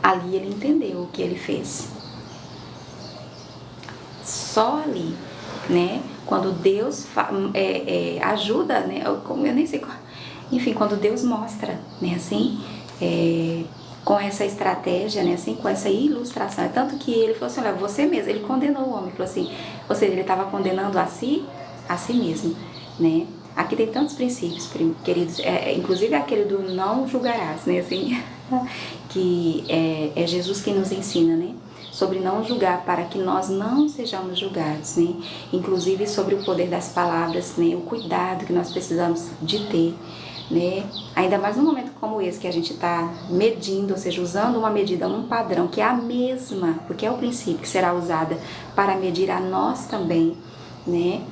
Ali ele entendeu o que ele fez. Só ali, né? Quando Deus ajuda, né? Como eu nem sei qual, enfim, quando Deus mostra, né? Assim, com essa estratégia, né? Assim, com essa ilustração. É tanto que ele falou assim: olha, você mesmo. Ele condenou o homem, falou assim, ou seja, ele estava condenando a si mesmo, né? Aqui tem tantos princípios, queridos, inclusive aquele do não julgarás, né, assim, que é Jesus que nos ensina, né, sobre não julgar, para que nós não sejamos julgados, né, inclusive sobre o poder das palavras, né, o cuidado que nós precisamos de ter, né, ainda mais num momento como esse, que a gente está medindo, ou seja, usando uma medida, um padrão, que é a mesma, porque é o princípio que será usada para medir a nós também, né,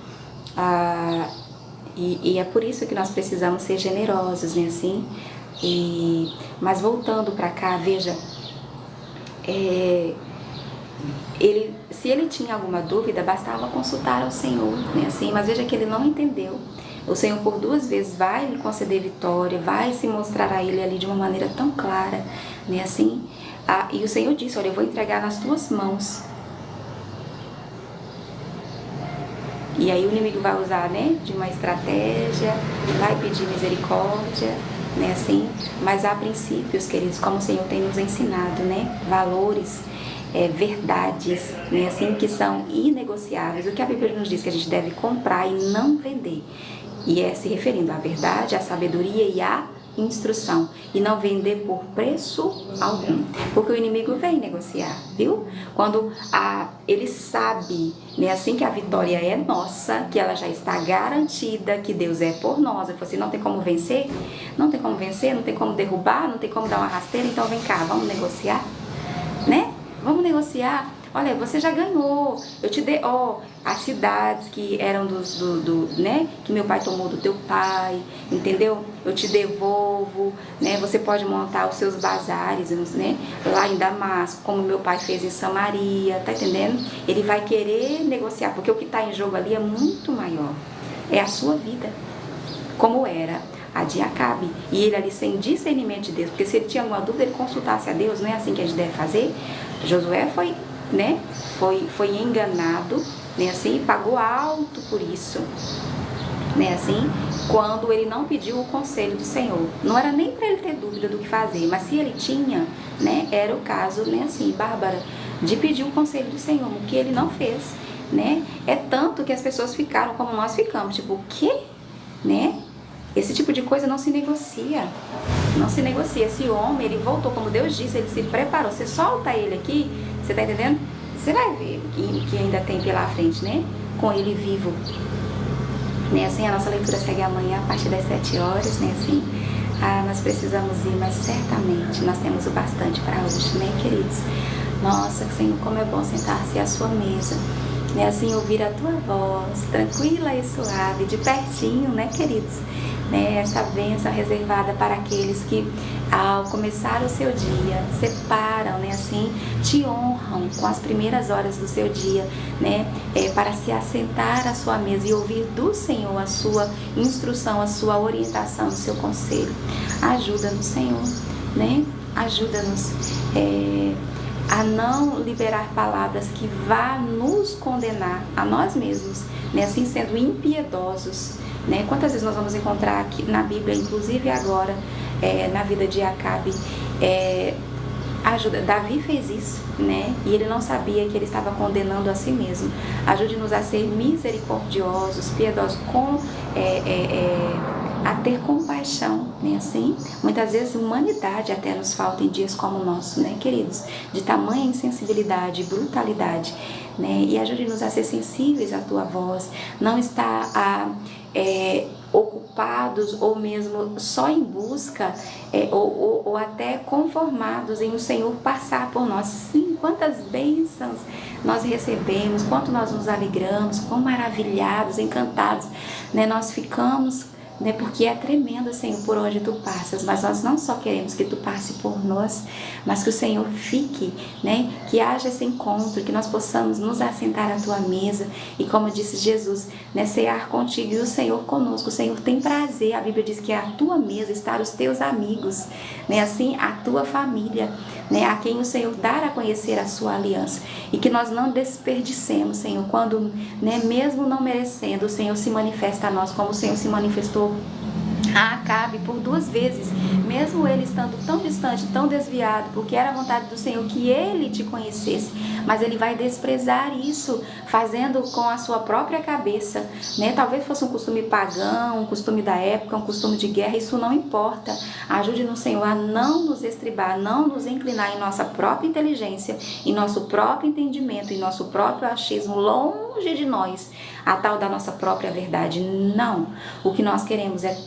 E é por isso que nós precisamos ser generosos, né, assim? Mas voltando para cá, veja, se ele tinha alguma dúvida, bastava consultar ao Senhor, né, assim? Mas veja que ele não entendeu. O Senhor por 2 vezes vai lhe conceder vitória, vai se mostrar a ele ali de uma maneira tão clara, né, assim? E o Senhor disse, olha, eu vou entregar nas tuas mãos. E aí o inimigo vai usar, né, de uma estratégia, vai pedir misericórdia, né, assim. Mas há princípios, queridos, como o Senhor tem nos ensinado, né, valores, verdades, né, assim, que são inegociáveis. O que a Bíblia nos diz que a gente deve comprar e não vender. E se referindo à verdade, à sabedoria e à instrução, e não vender por preço algum, porque o inimigo vem negociar, viu? Quando ele sabe, né, assim, que a vitória é nossa, que ela já está garantida, que Deus é por nós. Eu falei assim, não tem como vencer, não tem como vencer, não tem como derrubar, não tem como dar uma rasteira, então vem cá, vamos negociar, né? Vamos negociar. Olha, você já ganhou, eu te dei, as cidades que eram né, que meu pai tomou do teu pai, entendeu? Eu te devolvo, né? Você pode montar os seus bazares, né, lá em Damasco, como meu pai fez em Samaria, tá entendendo? Ele vai querer negociar, porque o que está em jogo ali é muito maior, é a sua vida, como era a de Acabe, e ele ali sem discernimento de Deus, porque se ele tinha alguma dúvida, ele consultasse a Deus, não é assim que a gente deve fazer. Josué foi enganado, né, assim, pagou alto por isso, né, assim, quando ele não pediu o conselho do Senhor. Não era nem para ele ter dúvida do que fazer, mas se ele tinha, né, era o caso, né, assim, Bárbara, de pedir o conselho do Senhor, o que ele não fez, né? É tanto que as pessoas ficaram como nós ficamos, tipo, o quê? Né? Esse tipo de coisa não se negocia. Não se negocia. Esse homem, ele voltou, como Deus disse, ele se preparou. Você solta ele aqui, você tá entendendo? Você vai ver que ainda tem pela frente, né? Com ele vivo. Né? Assim, a nossa leitura segue amanhã a partir das 7 horas, né? Assim, nós precisamos ir, mas certamente nós temos o bastante para hoje, né, queridos? Nossa, Senhor, como é bom sentar-se à sua mesa, né? Assim, ouvir a tua voz, tranquila e suave, de pertinho, né, queridos? Né, essa bênção reservada para aqueles que, ao começar o seu dia, separam, né, assim, te honram com as primeiras horas do seu dia, né, para se assentar à sua mesa e ouvir do Senhor a sua instrução, a sua orientação, o seu conselho. Ajuda-nos, Senhor, né? Ajuda-nos a não liberar palavras que vá nos condenar a nós mesmos, né, assim, sendo impiedosos. Né? Quantas vezes nós vamos encontrar aqui na Bíblia, inclusive agora, na vida de Acabe, Davi fez isso, né? E ele não sabia que ele estava condenando a si mesmo. Ajude-nos a ser misericordiosos, piedosos, a ter compaixão, né? Assim, muitas vezes humanidade até nos falta em dias como o nosso, né, queridos? De tamanha insensibilidade, brutalidade, né? E ajude-nos a ser sensíveis à tua voz, não estar ocupados ou mesmo só em busca ou até conformados em o Senhor passar por nós. Sim, quantas bênçãos nós recebemos, quanto nós nos alegramos, quão maravilhados, encantados, né, nós ficamos, né, porque é tremendo, Senhor, por onde tu passas, mas nós não só queremos que tu passe por nós, mas que o Senhor fique, né, que haja esse encontro, que nós possamos nos assentar à tua mesa e, como disse Jesus, né, cear contigo e o Senhor conosco. O Senhor tem prazer, a Bíblia diz que à tua mesa estar os teus amigos, né, assim, a tua família, né, a quem o Senhor dar a conhecer a sua aliança, e que nós não desperdicemos, Senhor, quando, né, mesmo não merecendo, o Senhor se manifesta a nós, como o Senhor se manifestou a Acabe por 2 vezes, mesmo ele estando tão distante, tão desviado, porque era a vontade do Senhor que ele te conhecesse, mas ele vai desprezar isso, fazendo com a sua própria cabeça, né? Talvez fosse um costume pagão, um costume da época, um costume de guerra, isso não importa. Ajude-nos, Senhor, a não nos estribar, não nos inclinar em nossa própria inteligência, em nosso próprio entendimento, em nosso próprio achismo, longe de nós a tal da nossa própria verdade. Não, o que nós queremos é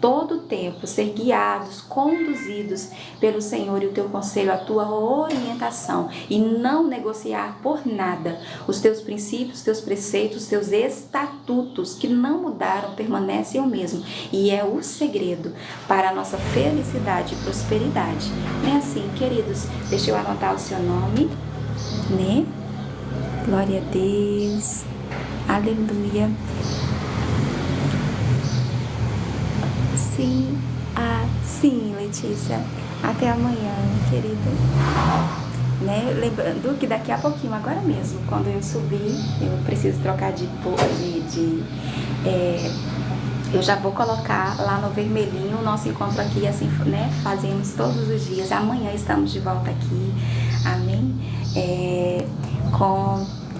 todo o tempo ser guiados, conduzidos pelo Senhor e o teu conselho, a tua orientação, e não negociar por nada os teus princípios, os teus preceitos, os teus estatutos, que não mudaram, permanecem o mesmo, e é o segredo para a nossa felicidade e prosperidade. É assim, queridos, deixa eu anotar o seu nome, né? Glória a Deus, aleluia. Sim, sim, Letícia. Até amanhã, querida. Né? Lembrando que daqui a pouquinho, agora mesmo, quando eu subir, eu preciso trocar eu já vou colocar lá no vermelhinho o nosso encontro aqui, assim, né? Fazemos todos os dias. Amanhã estamos de volta aqui, amém?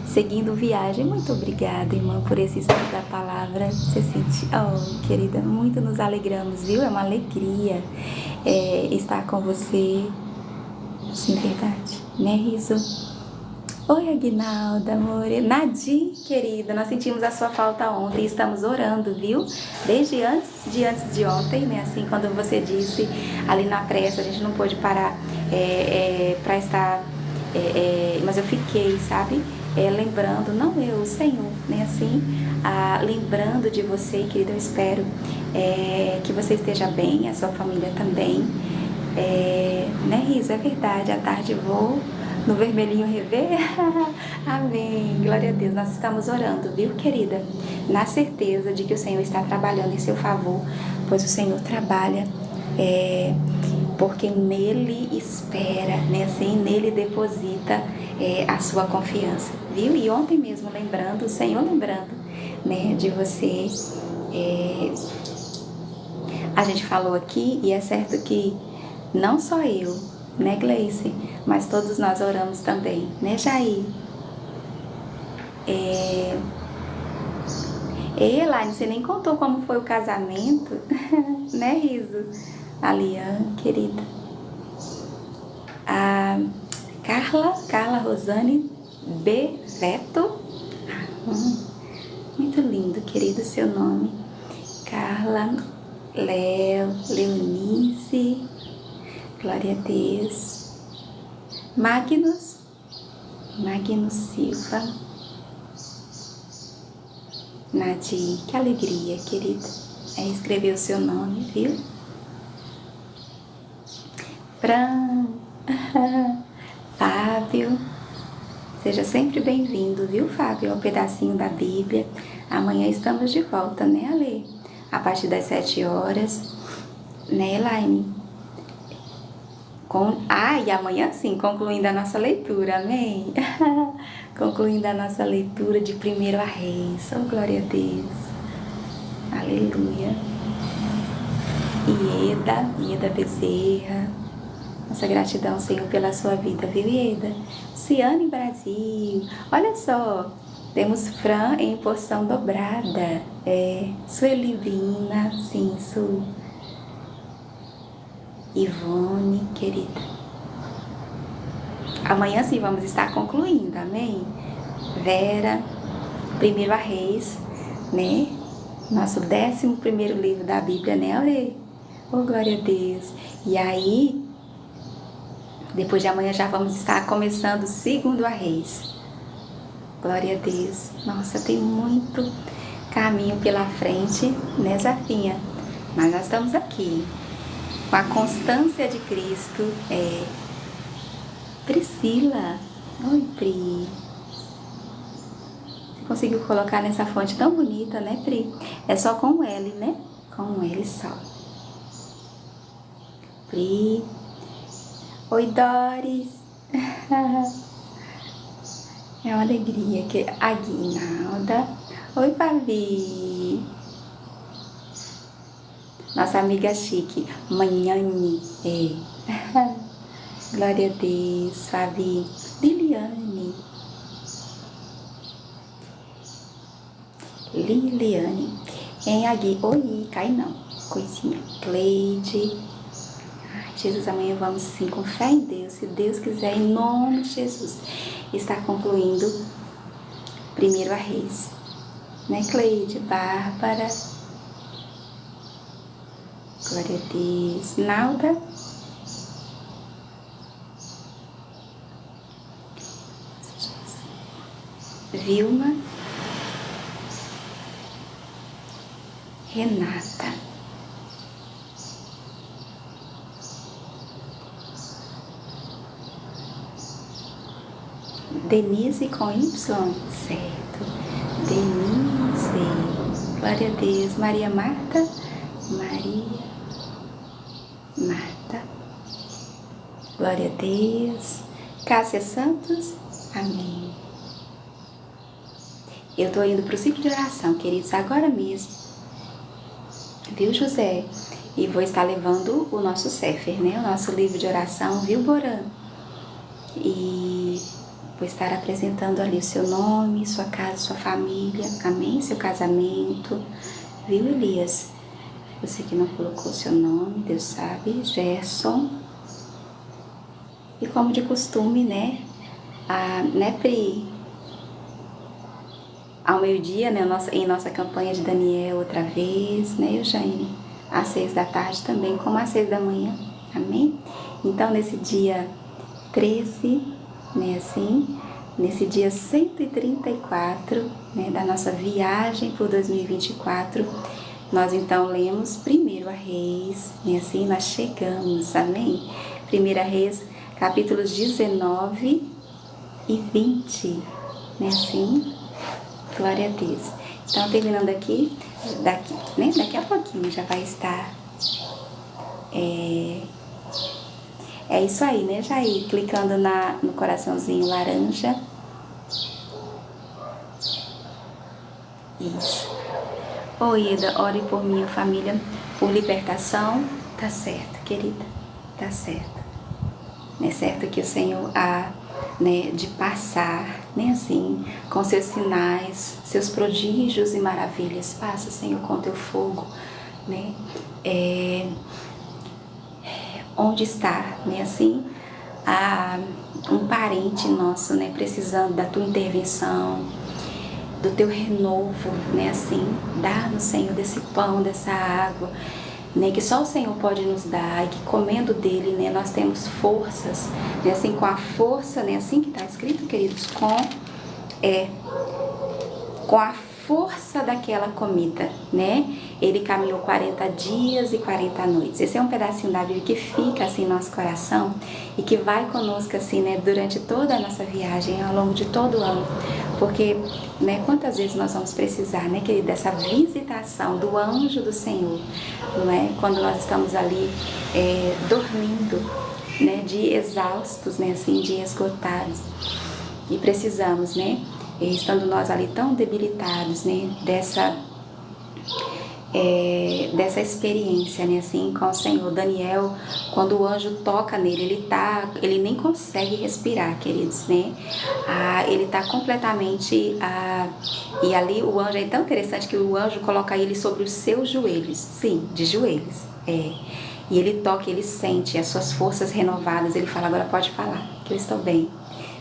Seguindo viagem. Muito obrigada, irmã, por esse estudo da palavra. Você sente, oh, querida, muito nos alegramos, viu? É uma alegria estar com você. Sim, verdade, né, Riso? Oi, Aguinalda, amor. Nadir, querida, nós sentimos a sua falta ontem e estamos orando, viu? Desde antes de ontem, né? Assim, quando você disse ali na pressa, a gente não pôde parar para estar... mas eu fiquei, sabe? Lembrando, não eu, o Senhor, né? Assim, lembrando de você, querida, eu espero que você esteja bem, a sua família também. Né, Riso? É verdade, à tarde vou no vermelhinho rever. Amém, glória a Deus. Nós estamos orando, viu, querida? Na certeza de que o Senhor está trabalhando em seu favor, pois o Senhor trabalha porque nele espera, né? Assim, nele deposita a sua confiança, viu? E ontem mesmo lembrando, o Senhor lembrando, né, de você. A gente falou aqui e é certo que não só eu, né, Gleice, mas todos nós oramos também, né, Jair? Elaine, você nem contou como foi o casamento, né, Riso? A Liane, querida. A Carla Rosane Beveto. Muito lindo, querido, seu nome. Carla, Léo, Leonice, glória a Deus. Magnus Silva. Nadir, que alegria, querida. Escrever o seu nome, viu? Fran, Fábio, seja sempre bem-vindo, viu, Fábio? É um pedacinho da Bíblia. Amanhã estamos de volta, né, Ale? A partir das 7 horas, né, Elaine? E amanhã sim, concluindo a nossa leitura, amém? Concluindo a nossa leitura de 1 Reis, oh, glória a Deus, aleluia. Ieda Bezerra, nossa gratidão, Senhor, pela sua vida, viu, Ieda? Ciane Brasil, olha só, temos Fran em porção dobrada, Sueli Vina, sim, Su. Ivone, querida. Amanhã sim vamos estar concluindo, amém? Vera, 1 Reis, né? Nosso 11º livro da Bíblia, né, Aure? Oh, glória a Deus. E aí, depois de amanhã já vamos estar começando 2 Reis. Glória a Deus. Nossa, tem muito caminho pela frente, né, Zafinha? Mas nós estamos aqui, com a constância de Cristo. Priscila. Oi, Pri. Você conseguiu colocar nessa fonte tão bonita, né, Pri? É só com um L, né? Com um L só. Pri. Oi, Doris. É uma alegria. Aguinalda. Oi, Fabi. Nossa amiga chique. Manhane. Glória a Deus, Fabi. Liliane. Oi, cai não. Coisinha. Cleide. Ai, Jesus, amanhã vamos sim, com fé em Deus. Se Deus quiser, em nome de Jesus. Está concluindo 1 Reis. Né, Cleide? Bárbara. Glória a Deus. Nalda. Vilma, Renata, Denise com Y, certo? Denise, glória a Deus. Maria Marta, Glória a Deus. Cássia Santos. Amém. Eu tô indo pro ciclo de oração, queridos, agora mesmo. Viu, José? E vou estar levando o nosso Sefer, né? O nosso livro de oração, viu, Borã? E vou estar apresentando ali o seu nome, sua casa, sua família, amém? Seu casamento, viu, Elias? Você que não colocou seu nome, Deus sabe, Gerson. E como de costume, né? Pri? Ao meio-dia, né? Em nossa campanha de Daniel outra vez, né, Eugênia? Às 6 da tarde também, como às 6 da manhã, amém? Então, nesse dia 13, né, assim, nesse dia 134, né, da nossa viagem por 2024, nós então lemos primeiro a Reis, né, assim, nós chegamos, amém? Primeira Reis, capítulos 19 e 20, né, assim, glória a Deus. Então, terminando aqui, daqui a pouquinho já vai estar, é isso aí, né, Jair? Clicando no coraçãozinho laranja. Isso. Oi, Ida, ore por minha família, por libertação. Tá certo, querida, tá certo. É certo que o Senhor há, né, de passar, né, assim, com seus sinais, seus prodígios e maravilhas. Passa, Senhor, com teu fogo, né? Onde está, né, assim, um parente nosso, né, precisando da tua intervenção, do teu renovo, né, assim, dá-nos, Senhor, desse pão, dessa água, né, que só o Senhor pode nos dar, e que comendo dele, né, nós temos forças, né, assim, com a força, né, assim que está escrito, queridos, com a força daquela comida, né? Ele caminhou 40 dias e 40 noites. Esse é um pedacinho da Bíblia que fica assim no nosso coração e que vai conosco assim, né, durante toda a nossa viagem, ao longo de todo o ano. Porque, né, quantas vezes nós vamos precisar, né, querida, dessa visitação do anjo do Senhor, não é? Quando nós estamos ali dormindo, né, de exaustos, né, assim, de esgotados. E precisamos, né, estando nós ali tão debilitados, né, dessa experiência, né, assim, com o Senhor. Daniel, quando o anjo toca nele, ele nem consegue respirar, queridos, né? Ele tá completamente, e ali o anjo, é tão interessante que o anjo coloca ele sobre os seus joelhos, sim, de joelhos, e ele toca, ele sente as suas forças renovadas, ele fala, agora pode falar, que eu estou bem,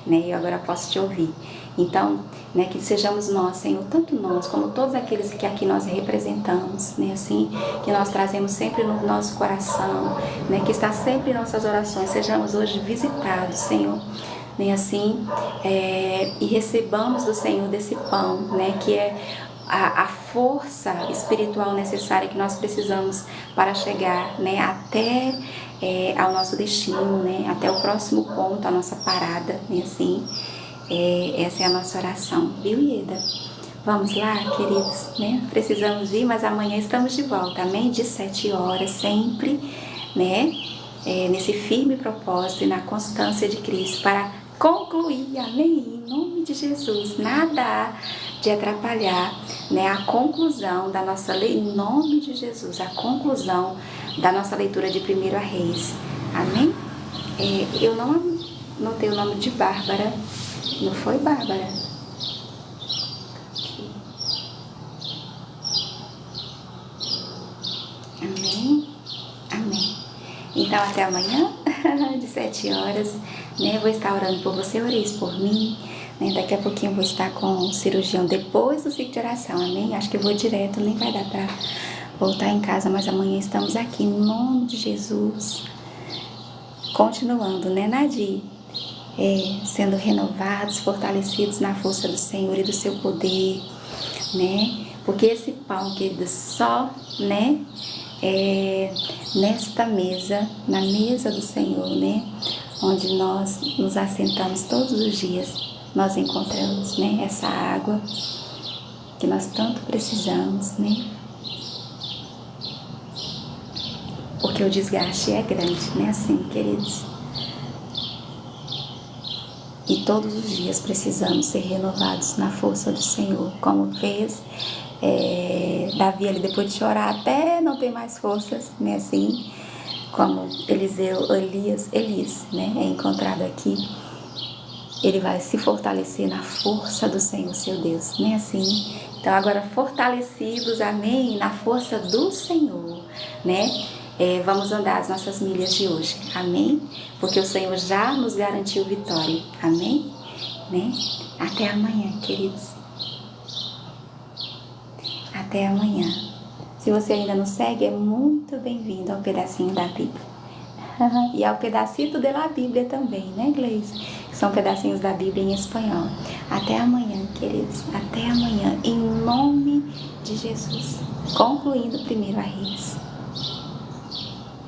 né, eu agora posso te ouvir. Então, né, que sejamos nós, Senhor, tanto nós como todos aqueles que aqui nós representamos, né, assim, que nós trazemos sempre no nosso coração, né, que está sempre em nossas orações, sejamos hoje visitados, Senhor, né, assim, e recebamos do Senhor desse pão, né, que é a força espiritual necessária que nós precisamos para chegar, né, até ao nosso destino, né, até o próximo ponto, a nossa parada, né, assim. Essa é a nossa oração, viu, Ieda? Vamos lá, queridos, né? Precisamos ir, mas amanhã estamos de volta, amém? De 7 horas, sempre, né? Nesse firme propósito e na constância de Cristo, para concluir, amém? Em nome de Jesus, nada há de atrapalhar, né? A conclusão da nossa lei, em nome de Jesus, a conclusão da nossa leitura de 1 Reis, amém? Eu não anotei o nome de Bárbara. Não foi, Bárbara? Amém? Amém. Então, até amanhã, de 7 horas, né? Eu vou estar orando por você, oreis por mim, né? Daqui a pouquinho eu vou estar com o cirurgião depois do ciclo de oração, amém? Acho que eu vou direto, nem vai dar pra voltar em casa, mas amanhã estamos aqui, em nome de Jesus. Continuando, né, Nadir? Sendo renovados, fortalecidos na força do Senhor e do seu poder, né? Porque esse pão, queridos, só, né, nesta mesa, na mesa do Senhor, né, onde nós nos assentamos todos os dias, nós encontramos, né, essa água que nós tanto precisamos, né? Porque o desgaste é grande, né, assim, queridos? E todos os dias precisamos ser renovados na força do Senhor, como fez Davi ali, depois de chorar até não ter mais forças, né? Assim como Elias, né? É encontrado aqui. Ele vai se fortalecer na força do Senhor, seu Deus, né? Assim. Então agora fortalecidos, amém, na força do Senhor, né? Vamos andar as nossas milhas de hoje, amém? Porque o Senhor já nos garantiu vitória, amém? Né? Até amanhã, queridos. Até amanhã. Se você ainda não segue, é muito bem-vindo ao pedacinho da Bíblia. E ao pedacito da Bíblia também, né, Gleice? Que são pedacinhos da Bíblia em espanhol. Até amanhã, queridos. Até amanhã, em nome de Jesus. Concluindo primeiro a Reis.